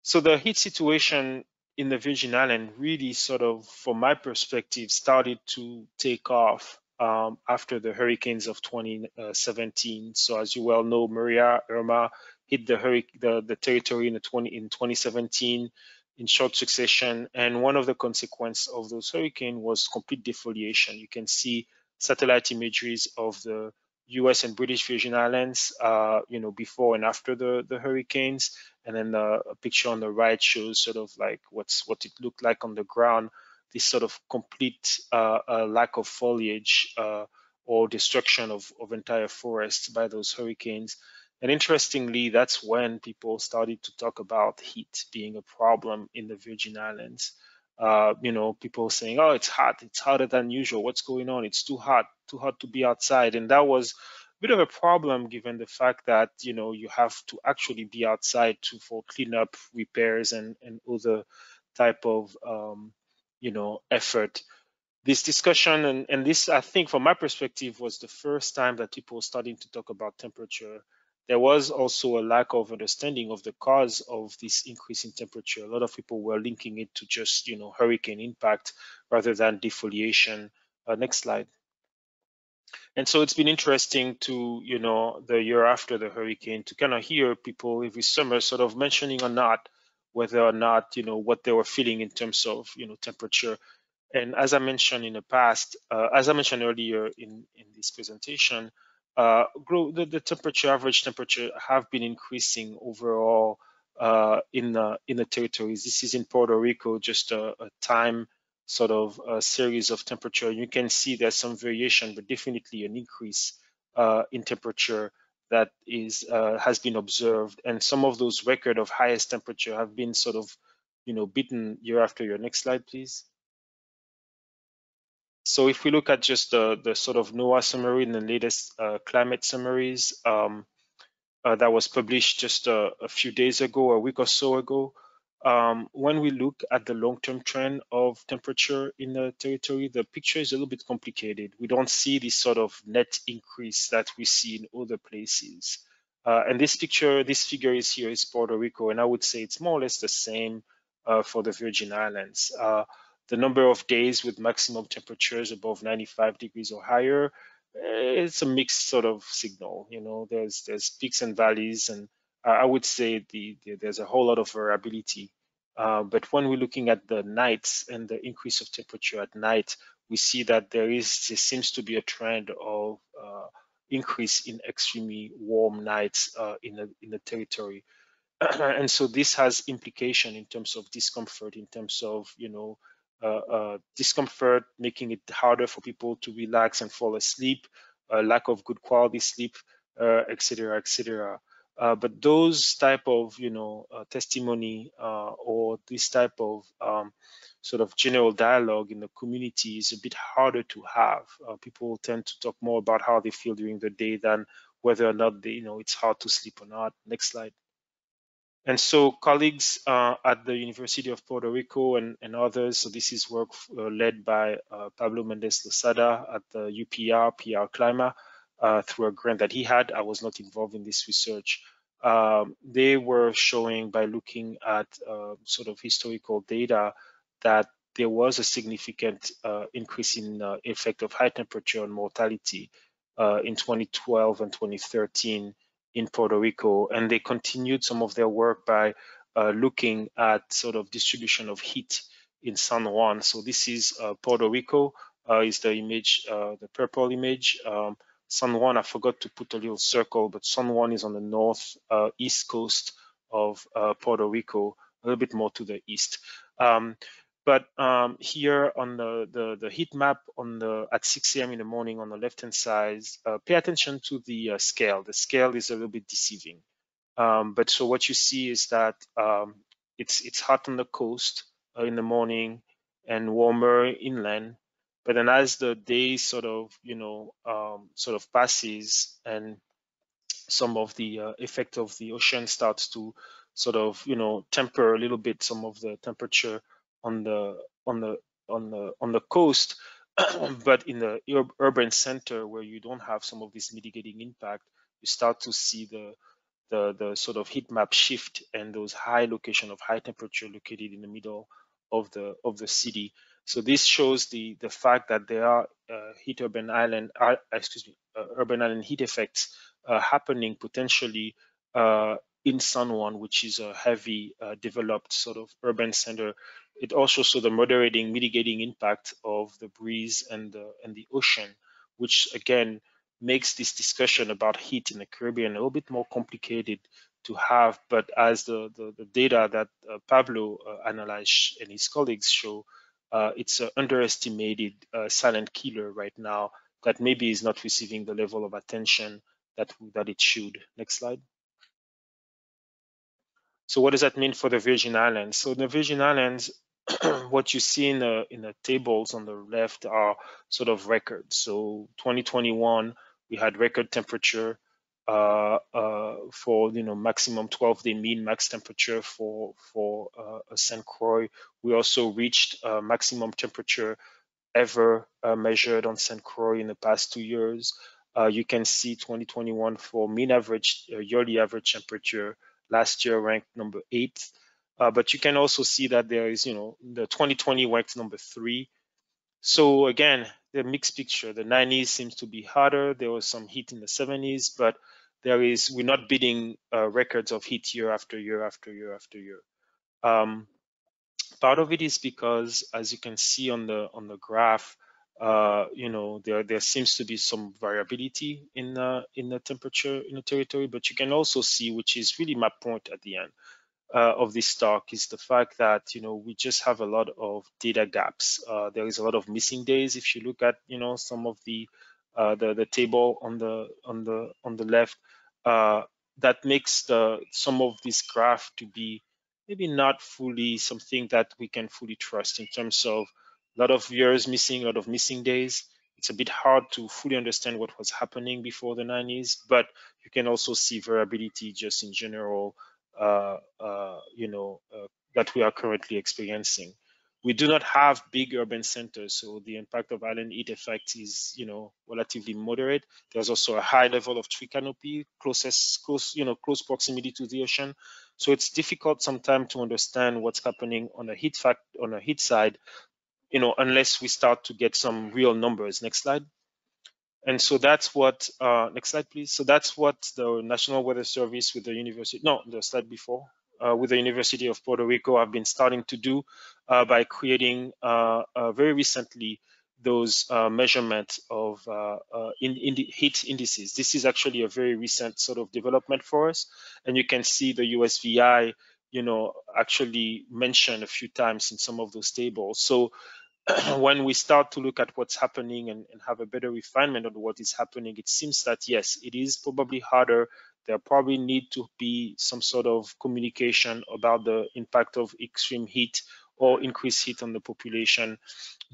So the heat situation in the Virgin Islands really sort of, from my perspective, started to take off after the hurricanes of 2017. So as you well know, Maria, Irma hit the territory in 2017 in short succession. And one of the consequences of those hurricanes was complete defoliation. You can see satellite imageries of the US and British Virgin Islands, before and after the hurricanes. And then a picture on the right shows sort of like what it looked like on the ground, this sort of complete lack of foliage or destruction of entire forests by those hurricanes. And interestingly, that's when people started to talk about heat being a problem in the Virgin Islands. People saying, oh, it's hot, it's hotter than usual, what's going on? It's too hot to be outside. And that was a bit of a problem given the fact that, you have to actually be outside for cleanup, repairs, and other type of, effort. This discussion and this, I think, from my perspective, was the first time that people started to talk about temperature there was also a lack of understanding of the cause of this increase in temperature. A lot of people were linking it to just, hurricane impact rather than defoliation. Next slide. And so it's been interesting to, the year after the hurricane, to kind of hear people every summer sort of mentioning or not whether or not, what they were feeling in terms of, temperature. And as I mentioned in the past, as I mentioned earlier in this presentation, the temperature, average temperature, have been increasing overall in the territories. This is in Puerto Rico, just a time sort of a series of temperature. You can see there's some variation, but definitely an increase in temperature that has been observed. And some of those record of highest temperature have been sort of, beaten year after year. Next slide, please. So if we look at just the sort of NOAA summary and the latest climate summaries that was published just a few days ago, a week or so ago, when we look at the long-term trend of temperature in the territory, the picture is a little bit complicated. We don't see this sort of net increase that we see in other places. And this figure is here is Puerto Rico, and I would say it's more or less the same for the Virgin Islands. The number of days with maximum temperatures above 95 degrees or higher, it's a mixed sort of signal. There's peaks and valleys, and I would say there's a whole lot of variability. But when we're looking at the nights and the increase of temperature at night, we see that there seems to be a trend of increase in extremely warm nights in the territory. And so this has implication in terms of discomfort, in terms of discomfort, making it harder for people to relax and fall asleep, lack of good quality sleep, et cetera, et cetera. But those type of testimony or this type of sort of general dialogue in the community is a bit harder to have. People tend to talk more about how they feel during the day than whether or not it's hard to sleep or not. Next slide. And so colleagues at the University of Puerto Rico and others, so this is work led by Pablo Mendez Lozada at the UPR, PR Clima, through a grant that he had. I was not involved in this research. They were showing by looking at sort of historical data that there was a significant increase in effect of high temperature on mortality in 2012 and 2013 in Puerto Rico, and they continued some of their work by looking at sort of distribution of heat in San Juan. So this is Puerto Rico, is the image, the purple image. San Juan, I forgot to put a little circle, but San Juan is on the north east coast of Puerto Rico, a little bit more to the east. But here on the heat map at 6 a.m. in the morning on the left-hand side, pay attention to the scale. The scale is a little bit deceiving. But so what you see is that it's hot on the coast in the morning and warmer inland. But then as the day sort of passes and some of the effect of the ocean starts to sort of temper a little bit some of the temperature on the coast, but in the urban center where you don't have some of this mitigating impact, you start to see the sort of heat map shift and those high location of high temperature located in the middle of the city. So this shows the fact that there are urban island heat effects happening potentially in San Juan, which is a heavy developed sort of urban center. It also shows the moderating, mitigating impact of the breeze and the ocean, which again makes this discussion about heat in the Caribbean a little bit more complicated to have. But as the data that Pablo analyzed and his colleagues show, it's an underestimated silent killer right now that maybe is not receiving the level of attention that it should. Next slide. So what does that mean for the Virgin Islands? So the Virgin Islands, what you see in the tables on the left are sort of records. So 2021, we had record temperature for maximum 12-day mean max temperature for St. Croix. We also reached maximum temperature ever measured on St. Croix in the past 2 years. You can see 2021 for mean average yearly average temperature last year ranked number 8. But you can also see that there is, the 2020 ranked number 3. So again, the mixed picture. The 90s seems to be hotter. There was some heat in the 70s, but we're not beating records of heat year after year after year after year. Part of it is because, as you can see on the graph, there seems to be some variability in the temperature in the territory, but you can also see, which is really my point at the end of this talk, is the fact that we just have a lot of data gaps. There is a lot of missing days. If you look at some of the table on the left, that makes some of this graph to be maybe not fully something that we can fully trust in terms of a lot of years missing, a lot of missing days. It's a bit hard to fully understand what was happening before the 90s, but you can also see variability just in general, that we are currently experiencing. We do not have big urban centers, so the impact of island heat effect is, relatively moderate. There's also a high level of tree canopy, close proximity to the ocean. So it's difficult sometimes to understand what's happening on a heat side, unless we start to get some real numbers. Next slide. And so that's what, next slide, please. So that's what the National Weather Service with the University, no, the slide before, with the University of Puerto Rico have been starting to do by creating very recently those measurements of heat indices. This is actually a very recent sort of development for us. And you can see the USVI, actually mentioned a few times in some of those tables. So when we start to look at what's happening and have a better refinement of what is happening, it seems that yes, it is probably harder. There probably need to be some sort of communication about the impact of extreme heat or increased heat on the population,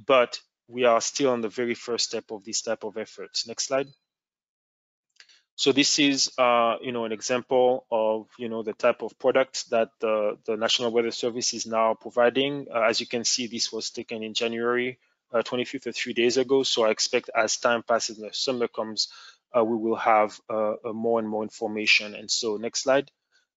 but we are still on the very first step of this type of efforts. Next slide. So this is, an example of, the type of product that the National Weather Service is now providing. As you can see, this was taken in January 25th, or 3 days ago. So I expect as time passes and the summer comes, we will have more and more information. And so next slide.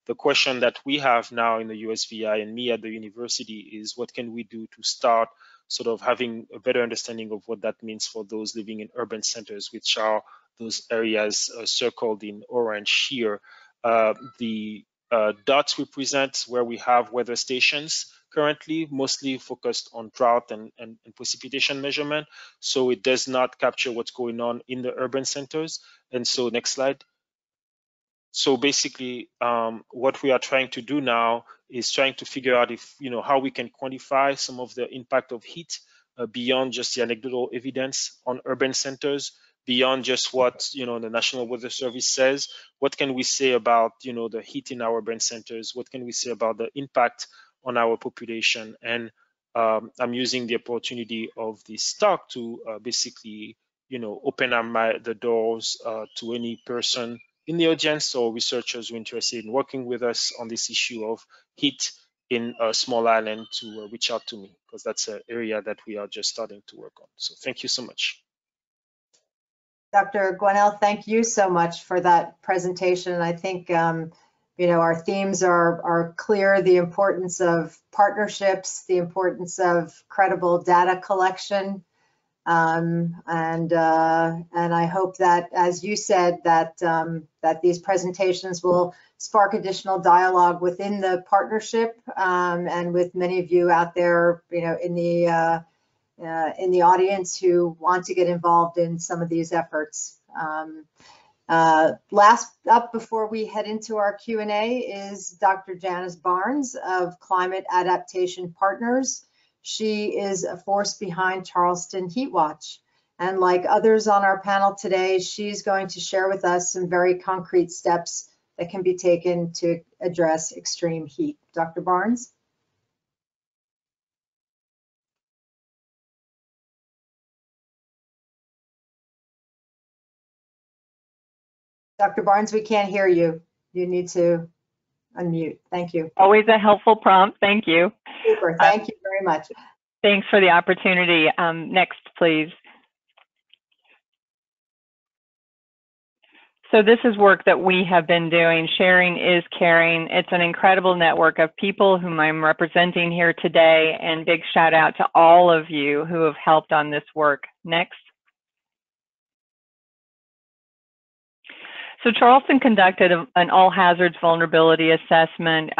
The question that we have now in the USVI and me at the university is, what can we do to start sort of having a better understanding of what that means for those living in urban centers, which are those areas circled in orange here. The dots represent where we have weather stations currently, mostly focused on drought and precipitation measurement. So it does not capture what's going on in the urban centers. And so next slide. So basically, what we are trying to do now is trying to figure out if, how we can quantify some of the impact of heat beyond just the anecdotal evidence on urban centers, beyond just what, the National Weather Service says. What can we say about, the heat in our urban centers? What can we say about the impact on our population? And I'm using the opportunity of this talk to basically, open the doors to any person in the audience or researchers who are interested in working with us on this issue of heat in a small island to reach out to me, because that's an area that we are just starting to work on. So thank you so much. Dr. Gwenel, thank you so much for that presentation. I think, our themes are clear: the importance of partnerships, the importance of credible data collection, and I hope that, as you said, that these presentations will spark additional dialogue within the partnership and with many of you out there, in the audience who want to get involved in some of these efforts. Last up before we head into our Q&A is Dr. Janice Barnes of Climate Adaptation Partners. She is a force behind Charleston Heatwatch. And like others on our panel today, she's going to share with us some very concrete steps that can be taken to address extreme heat. Dr. Barnes? Dr. Barnes, we can't hear you. You need to unmute. Thank you. Always a helpful prompt. Thank you. Super. Thank you very much. Thanks for the opportunity. Next, please. So this is work that we have been doing. Sharing is caring. It's an incredible network of people whom I'm representing here today, and big shout out to all of you who have helped on this work. Next. So Charleston conducted an all hazards vulnerability assessment,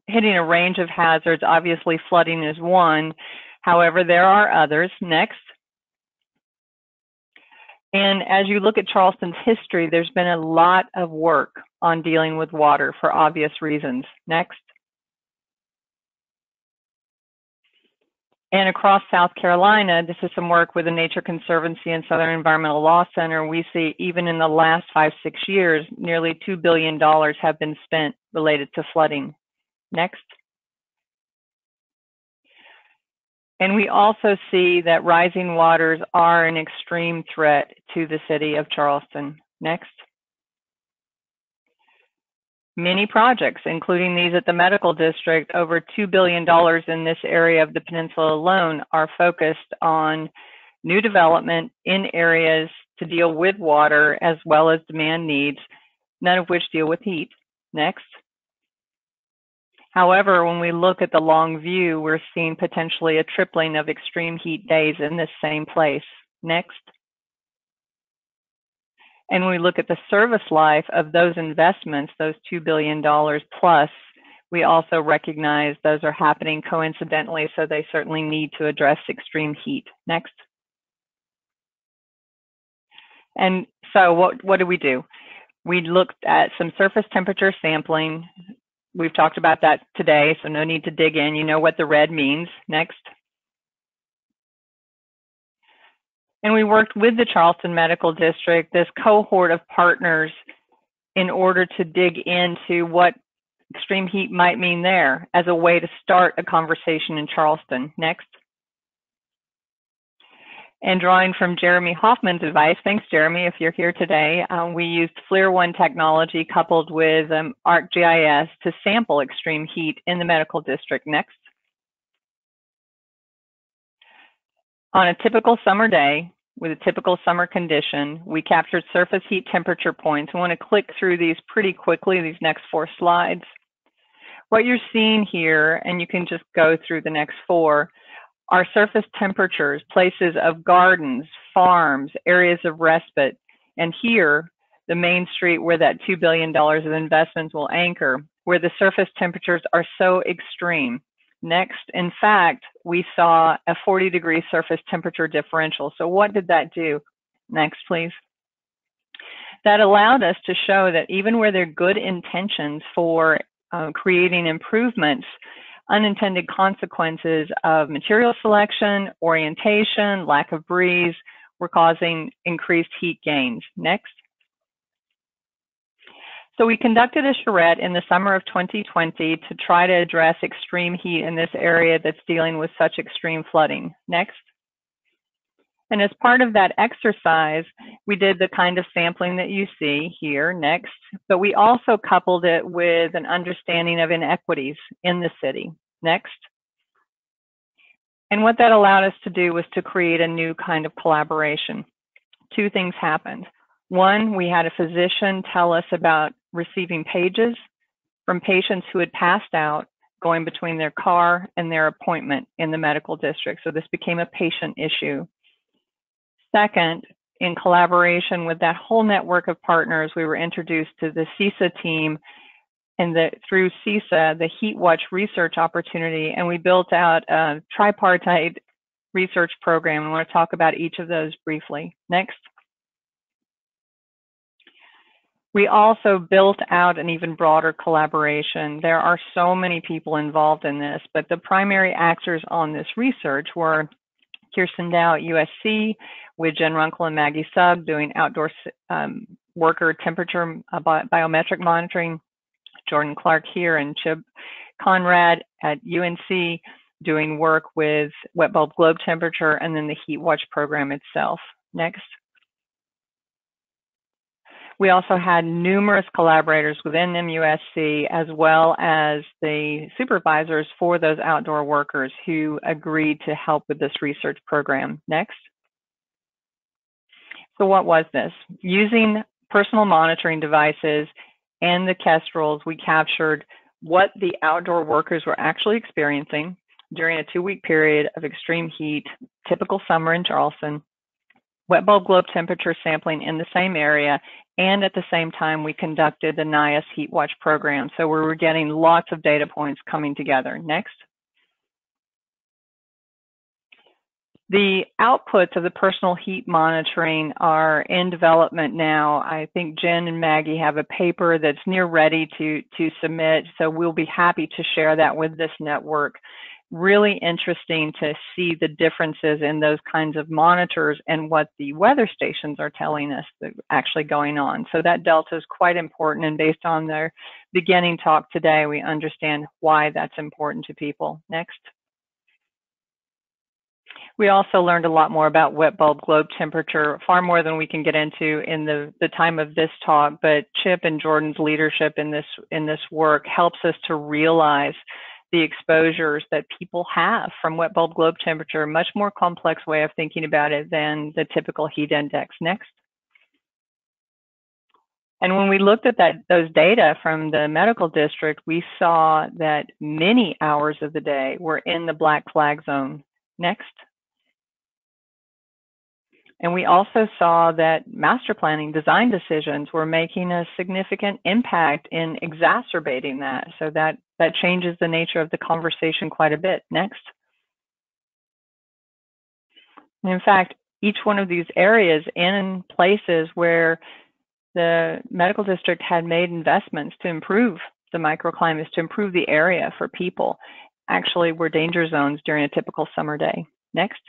hitting a range of hazards. Obviously, flooding is one. However, there are others. Next. And as you look at Charleston's history, there's been a lot of work on dealing with water for obvious reasons. Next. And across South Carolina, this is some work with the Nature Conservancy and Southern Environmental Law Center. We see even in the last 5-6 years, nearly $2 billion have been spent related to flooding. Next. And we also see that rising waters are an extreme threat to the city of Charleston. Next. Many projects, including these at the medical district, over $2 billion in this area of the peninsula alone, are focused on new development in areas to deal with water as well as demand needs, none of which deal with heat. Next. However, when we look at the long view, we're seeing potentially a tripling of extreme heat days in this same place. Next. And when we look at the service life of those investments, those $2 billion plus, we also recognize those are happening coincidentally, so they certainly need to address extreme heat. Next. And so what do? We looked at some surface temperature sampling. We've talked about that today, so no need to dig in. You know what the red means. Next. And we worked with the Charleston Medical District, this cohort of partners, in order to dig into what extreme heat might mean there as a way to start a conversation in Charleston. Next. And drawing from Jeremy Hoffman's advice, thanks Jeremy if you're here today, we used FLIR-1 technology coupled with ArcGIS to sample extreme heat in the medical district. Next. On a typical summer day, with a typical summer condition, we captured surface heat temperature points. I want to click through these pretty quickly, these next 4 slides. What you're seeing here, and you can just go through the next 4, are surface temperatures, places of gardens, farms, areas of respite, and here, the main street where that $2 billion of investments will anchor, where the surface temperatures are so extreme. Next, in fact, we saw a 40-degree surface temperature differential. So what did that do? Next, please. That allowed us to show that even where there are good intentions for creating improvements, unintended consequences of material selection, orientation, lack of breeze were causing increased heat gains. Next. So we conducted a charrette in the summer of 2020 to try to address extreme heat in this area that's dealing with such extreme flooding. Next. And as part of that exercise, we did the kind of sampling that you see here. Next. But we also coupled it with an understanding of inequities in the city. Next. And what that allowed us to do was to create a new kind of collaboration. 2 things happened. One, we had a physician tell us about receiving pages from patients who had passed out going between their car and their appointment in the medical district. So this became a patient issue. Second, in collaboration with that whole network of partners, we were introduced to the CISA team, and through CISA, the Heatwatch research opportunity, and we built out a tripartite research program. I want to talk about each of those briefly. Next. We also built out an even broader collaboration. There are so many people involved in this, but the primary actors on this research were Kirsten Dow at USC with Jen Runkle and Maggie Sugg doing outdoor worker temperature biometric monitoring, Jordan Clark here, and Chib Conrad at UNC doing work with wet bulb globe temperature, and then the Heatwatch program itself. Next. We also had numerous collaborators within MUSC, as well as the supervisors for those outdoor workers who agreed to help with this research program. Next. So what was this? Using personal monitoring devices and the kestrels, we captured what the outdoor workers were actually experiencing during a 2-week period of extreme heat, typical summer in Charleston, wet bulb globe temperature sampling in the same area, and at the same time we conducted the NIAS Heatwatch program. So we were getting lots of data points coming together. Next. The outputs of the personal heat monitoring are in development now. I think Jen and Maggie have a paper that's near ready to submit, so we'll be happy to share that with this network. Really interesting to see the differences in those kinds of monitors and what the weather stations are telling us that's actually going on. So that delta is quite important, and based on their beginning talk today, we understand why that's important to people. Next. We also learned a lot more about wet bulb globe temperature, far more than we can get into in the time of this talk, but Chip and Jordan's leadership in this work helps us to realize the exposures that people have from wet bulb globe temperature, a much more complex way of thinking about it than the typical heat index. Next. And when we looked at those data from the medical district, we saw that many hours of the day were in the black flag zone. Next. And we also saw that master planning design decisions were making a significant impact in exacerbating that. So that changes the nature of the conversation quite a bit. Next. And in fact, each one of these areas in places where the medical district had made investments to improve the microclimates, to improve the area for people, actually were danger zones during a typical summer day. Next.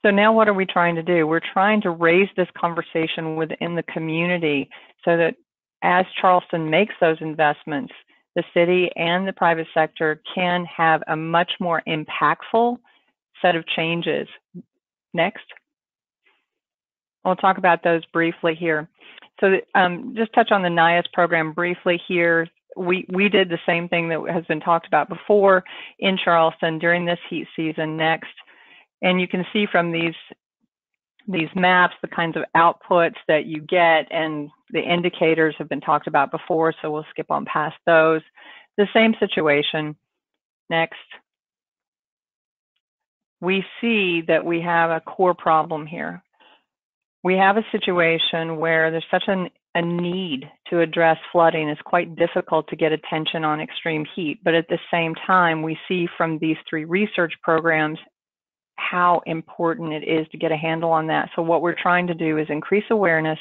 So now what are we trying to do? We're trying to raise this conversation within the community so that as Charleston makes those investments, the city and the private sector can have a much more impactful set of changes. Next. We'll talk about those briefly here. So just touch on the NIAS program briefly here. We did the same thing that has been talked about before in Charleston during this heat season. Next. And you can see from these maps the kinds of outputs that you get, and the indicators have been talked about before, so we'll skip on past those. The same situation. Next. We see that we have a core problem here. We have a situation where there's such a need to address flooding. It's quite difficult to get attention on extreme heat, but at the same time, we see from these 3 research programs how important it is to get a handle on that. So what we're trying to do is increase awareness,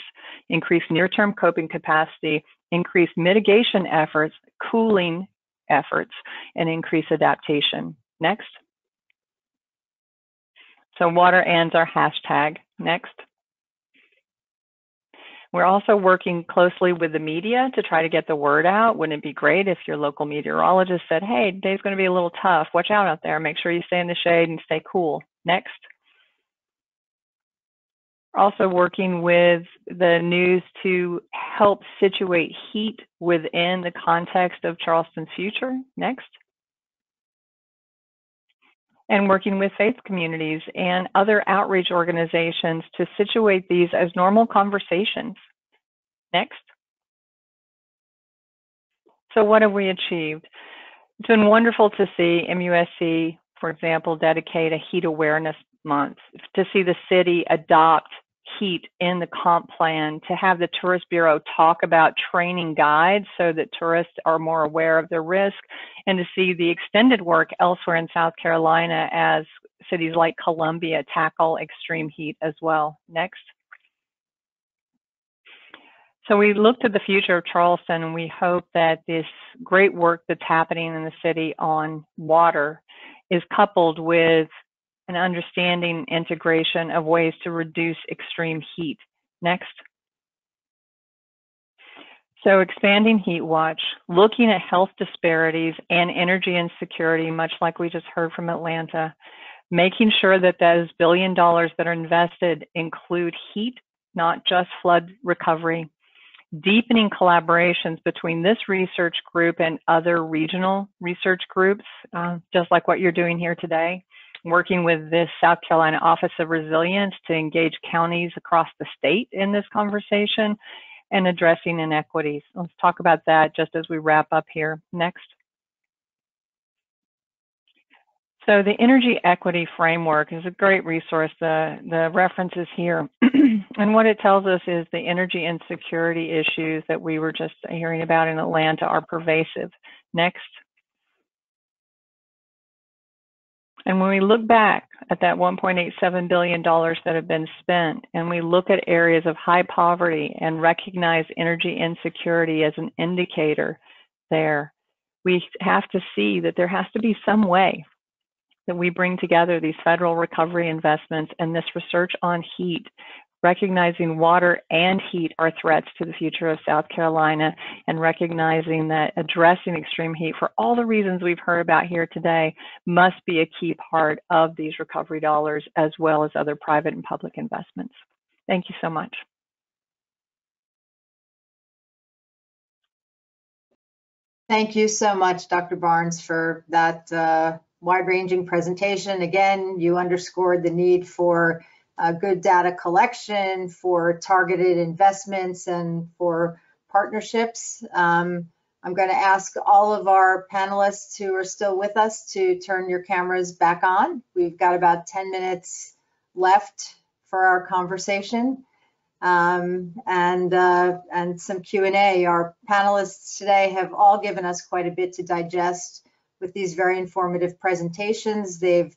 increase near-term coping capacity, increase mitigation efforts, cooling efforts, and increase adaptation. Next. So water ends our hashtag. Next. We're also working closely with the media to try to get the word out. Wouldn't it be great if your local meteorologist said, hey, today's going to be a little tough. Watch out there. Make sure you stay in the shade and stay cool. Next. Also working with the news to help situate heat within the context of Charleston's future. Next. And working with faith communities and other outreach organizations to situate these as normal conversations. Next. So what have we achieved? It's been wonderful to see MUSC, for example, dedicate a heat awareness month, to see the city adopt heat in the comp plan, to have the Tourist Bureau talk about training guides so that tourists are more aware of their risk, and to see the extended work elsewhere in South Carolina as cities like Columbia tackle extreme heat as well. Next. So we looked at the future of Charleston, and we hope that this great work that's happening in the city on water is coupled with an understanding integration of ways to reduce extreme heat. Next. So expanding Heatwatch, looking at health disparities and energy insecurity, much like we just heard from Atlanta, making sure that those $1 billion that are invested include heat, not just flood recovery, deepening collaborations between this research group and other regional research groups, just like what you're doing here today, working with this South Carolina Office of Resilience to engage counties across the state in this conversation and addressing inequities. Let's talk about that just as we wrap up here. Next. So the energy equity framework is a great resource. The reference is here. And what it tells us is the energy insecurity issues that we were just hearing about in Atlanta are pervasive. Next. And when we look back at that $1.87 billion that have been spent, and we look at areas of high poverty and recognize energy insecurity as an indicator there, we have to see that there has to be some way that we bring together these federal recovery investments and this research on heat, recognizing water and heat are threats to the future of South Carolina, and recognizing that addressing extreme heat for all the reasons we've heard about here today must be a key part of these recovery dollars, as well as other private and public investments. Thank you so much. Thank you so much, Dr. Barnes, for that wide-ranging presentation. Again, you underscored the need for good data collection, for targeted investments, and for partnerships. I'm going to ask all of our panelists who are still with us to turn your cameras back on. We've got about 10 minutes left for our conversation. And some Q&A. Our panelists today have all given us quite a bit to digest with these very informative presentations. They've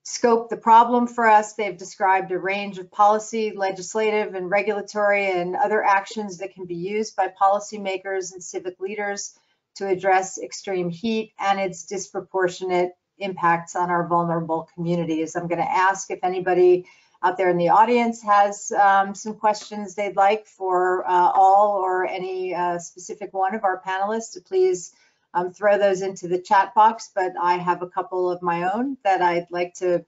scoped the problem for us. They've described a range of policy, legislative, and regulatory and other actions that can be used by policymakers and civic leaders to address extreme heat and its disproportionate impacts on our vulnerable communities. I'm going to ask if anybody out there in the audience has some questions they'd like for all or any specific one of our panelists to please throw those into the chat box, but I have a couple of my own that I'd like to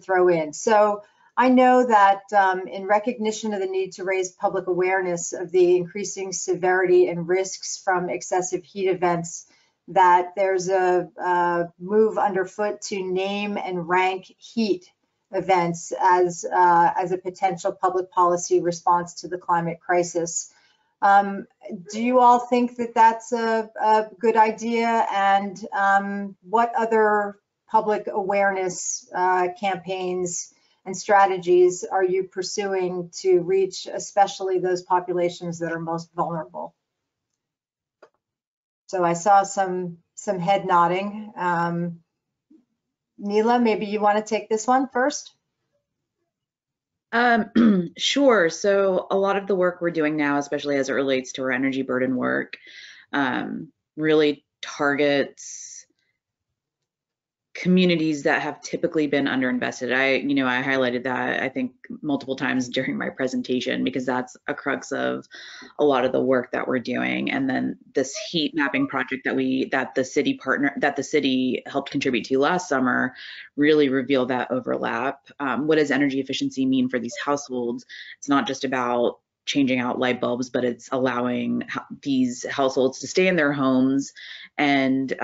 throw in. So I know that in recognition of the need to raise public awareness of the increasing severity and risks from excessive heat events, that there's a move underfoot to name and rank heat events as a potential public policy response to the climate crisis. Do you all think that that's a good idea? And what other public awareness campaigns and strategies are you pursuing to reach especially those populations that are most vulnerable? So I saw some head nodding. Neela, maybe you want to take this one first? Sure. So a lot of the work we're doing now, especially as it relates to our energy burden work, really targets communities that have typically been underinvested. I highlighted that, I think, multiple times during my presentation, because that's a crux of a lot of the work that we're doing. And then this heat mapping project that the city helped contribute to last summer really revealed that overlap. What does energy efficiency mean for these households? It's not just about changing out light bulbs, but it's allowing these households to stay in their homes and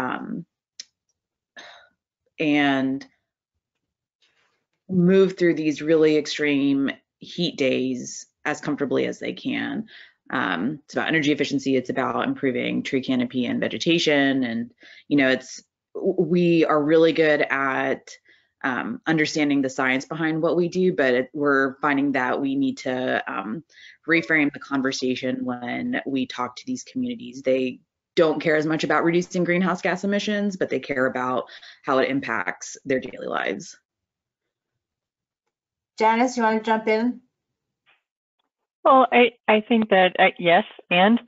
move through these really extreme heat days as comfortably as they can. It's about energy efficiency. It's about improving tree canopy and vegetation. And, we are really good at understanding the science behind what we do, but we're finding that we need to reframe the conversation when we talk to these communities. They don't care as much about reducing greenhouse gas emissions, but they care about how it impacts their daily lives. Janice, you want to jump in? Well, I think that, yes, and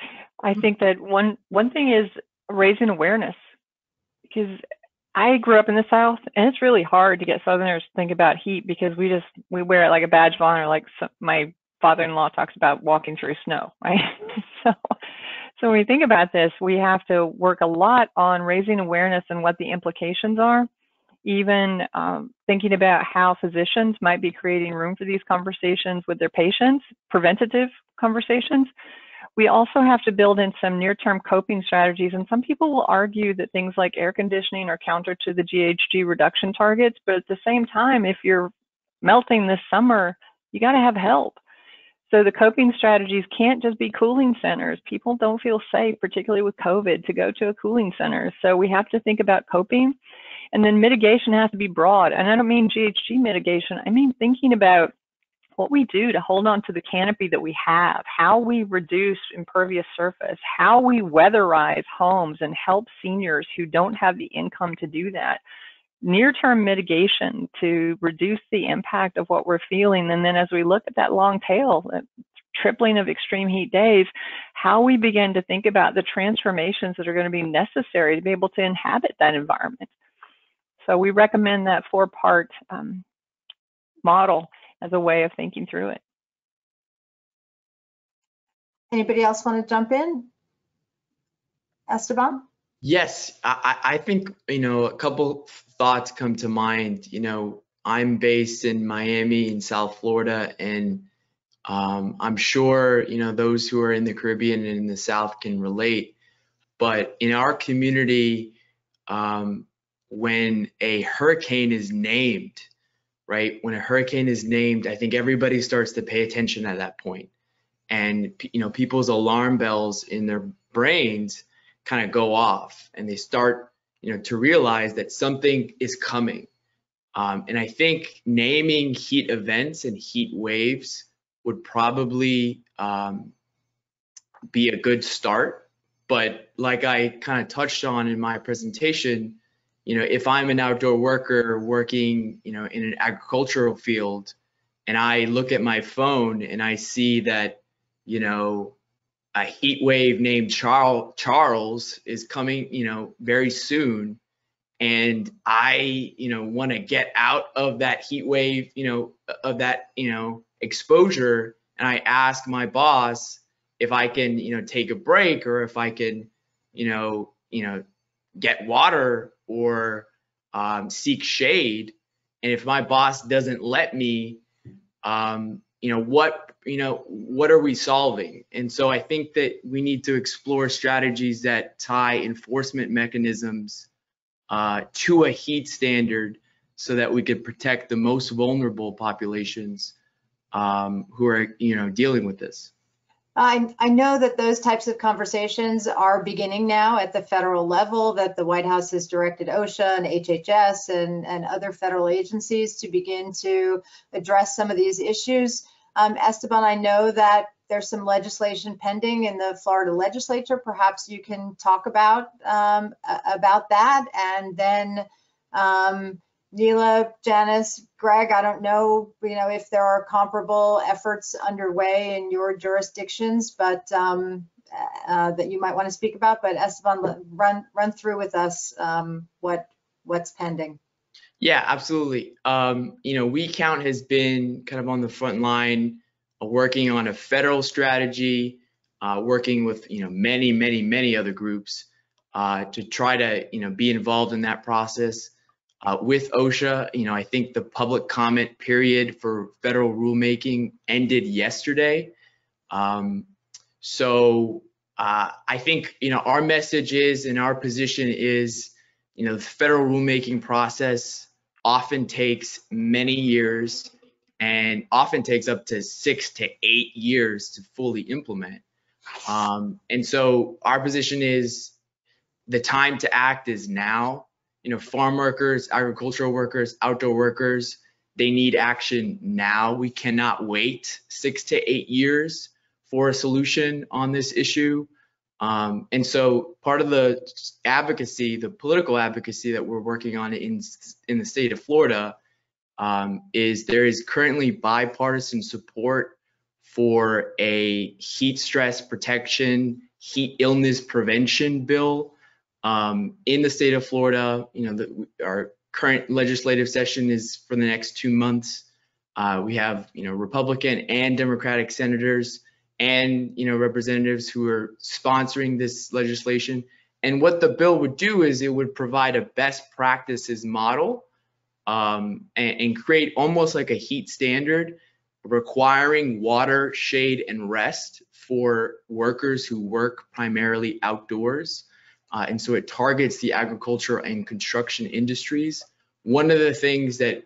I think that one thing is raising awareness, because I grew up in the South, and it's really hard to get Southerners to think about heat because we wear it like a badge of honor, like my father-in-law talks about walking through snow, right? So when we think about this, we have to work a lot on raising awareness and what the implications are, even thinking about how physicians might be creating room for these conversations with their patients, preventative conversations, We also have to build in some near-term coping strategies, and some people will argue that things like air conditioning are counter to the GHG reduction targets, but at the same time, if you're melting this summer, you got to have help. So the coping strategies can't just be cooling centers. People don't feel safe, particularly with COVID, to go to a cooling center. So we have to think about coping. And then mitigation has to be broad. And I don't mean GHG mitigation. I mean thinking about what we do to hold on to the canopy that we have, how we reduce impervious surface, how we weatherize homes and help seniors who don't have the income to do that. Near-term mitigation to reduce the impact of what we're feeling. And then as we look at that long tail, tripling of extreme heat days, how we begin to think about the transformations that are going to be necessary to be able to inhabit that environment. So we recommend that 4-part model as a way of thinking through it. Anybody else want to jump in? Esteban? Yes, I think, a couple thoughts come to mind. I'm based in Miami in South Florida, and I'm sure, those who are in the Caribbean and in the South can relate. But in our community, when a hurricane is named, right? When a hurricane is named, I think everybody starts to pay attention at that point. And, people's alarm bells in their brains kind of go off, and they start, to realize that something is coming. And I think naming heat events and heat waves would probably be a good start. But like I kind of touched on in my presentation, if I'm an outdoor worker working, in an agricultural field, and I look at my phone and I see that, a heat wave named Charles is coming, very soon, and I, want to get out of that heat wave, of that, exposure, and I ask my boss if I can, take a break, or if I can, get water or seek shade. And if my boss doesn't let me, what are we solving? And so I think that we need to explore strategies that tie enforcement mechanisms to a heat standard, so that we could protect the most vulnerable populations who are, dealing with this. I know that those types of conversations are beginning now at the federal level, that the White House has directed OSHA and HHS and other federal agencies to begin to address some of these issues. Esteban, I know that there's some legislation pending in the Florida legislature. Perhaps you can talk about that. And then Neela, Janice, Greg, I don't know, if there are comparable efforts underway in your jurisdictions, but that you might want to speak about. But Esteban, run through with us what's pending. Yeah, absolutely. We Count has been kind of on the front line, working on a federal strategy, working with many other groups to try to be involved in that process. With OSHA, I think the public comment period for federal rulemaking ended yesterday. So I think our message is, and our position is, the federal rulemaking process often takes many years, and often takes up to 6 to 8 years to fully implement. And so our position is the time to act is now. Farm workers, agricultural workers, outdoor workers, they need action now. We cannot wait 6 to 8 years for a solution on this issue. And so part of the advocacy, the political advocacy that we're working on in the state of Florida, is there is currently bipartisan support for a heat stress protection, heat illness prevention bill in the state of Florida. Our current legislative session is for the next 2 months. We have Republican and Democratic senators and representatives who are sponsoring this legislation. And what the bill would do is it would provide a best practices model and create almost like a heat standard requiring water, shade, and rest for workers who work primarily outdoors. And so it targets the agriculture and construction industries. One of the things that,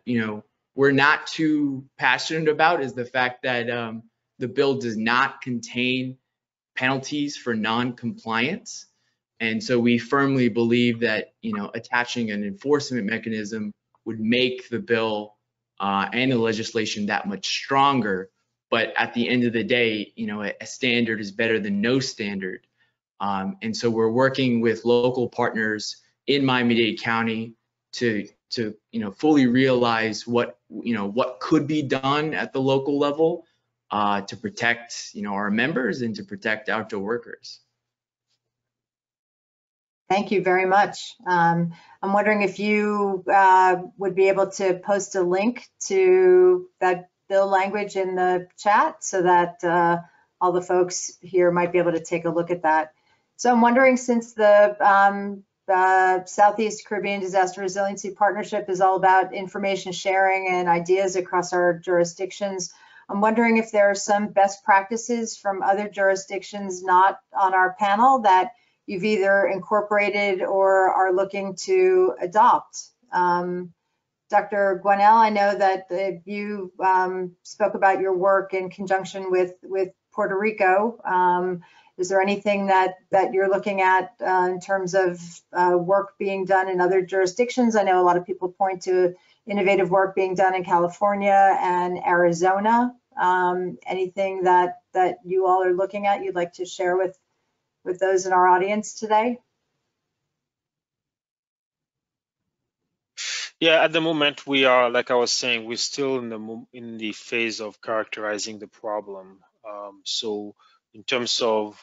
we're not too passionate about is the fact that the bill does not contain penalties for non-compliance. And so we firmly believe that, attaching an enforcement mechanism would make the bill and the legislation that much stronger. But at the end of the day, a standard is better than no standard. And so we're working with local partners in Miami-Dade County to fully realize what could be done at the local level to protect our members and to protect outdoor workers. Thank you very much. I'm wondering if you would be able to post a link to that bill language in the chat so that all the folks here might be able to take a look at that. So I'm wondering, since the Southeast Caribbean Disaster Resiliency Partnership is all about information sharing and ideas across our jurisdictions, I'm wondering if there are some best practices from other jurisdictions not on our panel that you've either incorporated or are looking to adopt. Dr. Guanel, I know that you spoke about your work in conjunction with Puerto Rico. Is there anything that you're looking at in terms of work being done in other jurisdictions? I know a lot of people point to innovative work being done in California and Arizona. Anything that you all are looking at you'd like to share with those in our audience today? Yeah, at the moment we are, like I was saying, we're still in the phase of characterizing the problem. So in terms of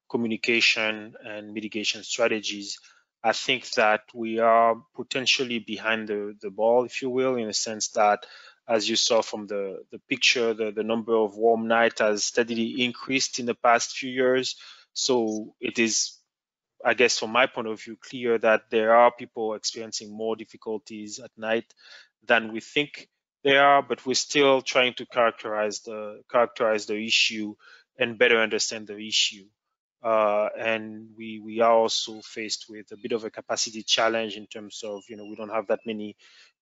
communication and mitigation strategies, I think that we are potentially behind the ball, if you will, in a sense that, as you saw from the picture, the number of warm nights has steadily increased in the past few years. So it is, I guess, from my point of view, clear that there are people experiencing more difficulties at night than we think there are, but we're still trying to characterize the issue and better understand the issue. And we are also faced with a bit of a capacity challenge in terms of, we don't have that many,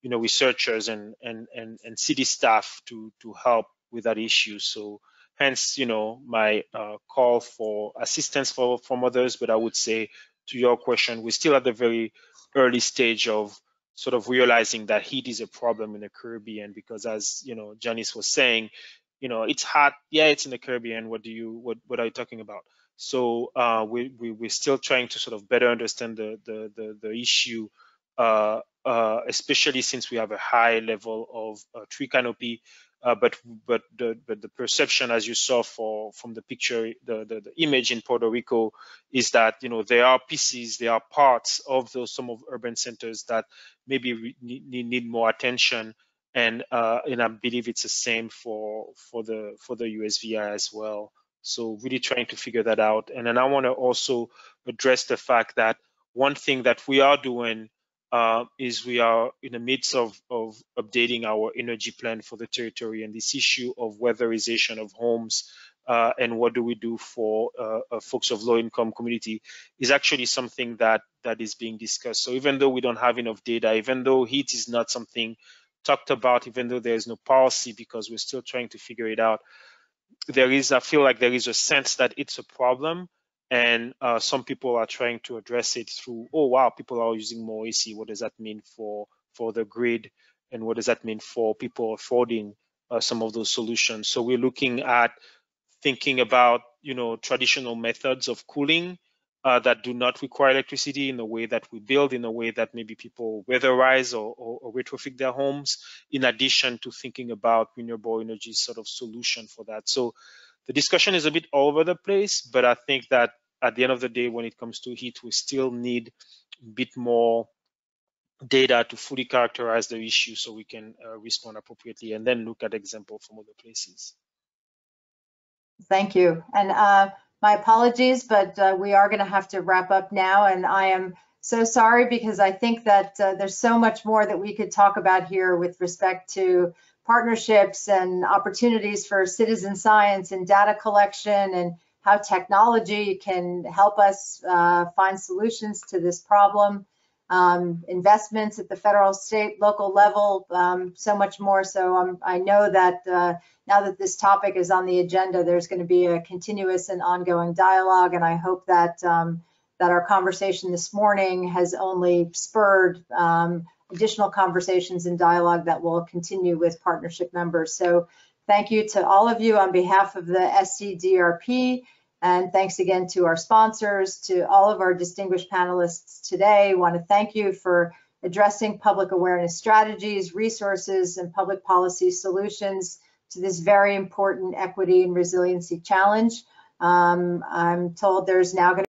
researchers and city staff to help with that issue. So hence, my call for assistance from others. But I would say, to your question, we're still at the very early stage of sort of realizing that heat is a problem in the Caribbean, because, as Janice was saying, it's hot. Yeah, it's in the Caribbean. What are you talking about? So we're still trying to sort of better understand the issue, especially since we have a high level of tree canopy. But the perception, as you saw from the picture, the image in Puerto Rico, is that there are pieces, there are parts of some of urban centers that maybe need more attention, and I believe it's the same for the USVI as well. So really trying to figure that out. And then I want to also address the fact that one thing that we are doing is we are in the midst of updating our energy plan for the territory, and this issue of weatherization of homes and what do we do for folks of low-income community is actually something that is being discussed. So even though we don't have enough data, even though heat is not something talked about, even though there is no policy because we're still trying to figure it out, I feel like there is a sense that it's a problem. And some people are trying to address it through, oh, wow, people are using more AC. What does that mean for the grid? And what does that mean for people affording some of those solutions? So we're looking at thinking about, traditional methods of cooling that do not require electricity, in a way that we build, in a way that maybe people weatherize or retrofit their homes, in addition to thinking about renewable energy sort of solution for that. So the discussion is a bit all over the place, but I think that at the end of the day, when it comes to heat, we still need a bit more data to fully characterize the issue so we can respond appropriately, and then look at examples from other places. Thank you. And my apologies, but we are going to have to wrap up now. And I am so sorry, because I think that there's so much more that we could talk about here with respect to partnerships and opportunities for citizen science and data collection, and how technology can help us find solutions to this problem. Investments at the federal, state, local level, so much more. So I know that now that this topic is on the agenda, there's going to be a continuous and ongoing dialogue, and I hope that that our conversation this morning has only spurred additional conversations and dialogue that will continue with partnership members. So thank you to all of you on behalf of the SCDRP. And thanks again to our sponsors, to all of our distinguished panelists today. I want to thank you for addressing public awareness strategies, resources, and public policy solutions to this very important equity and resiliency challenge. I'm told there's now going to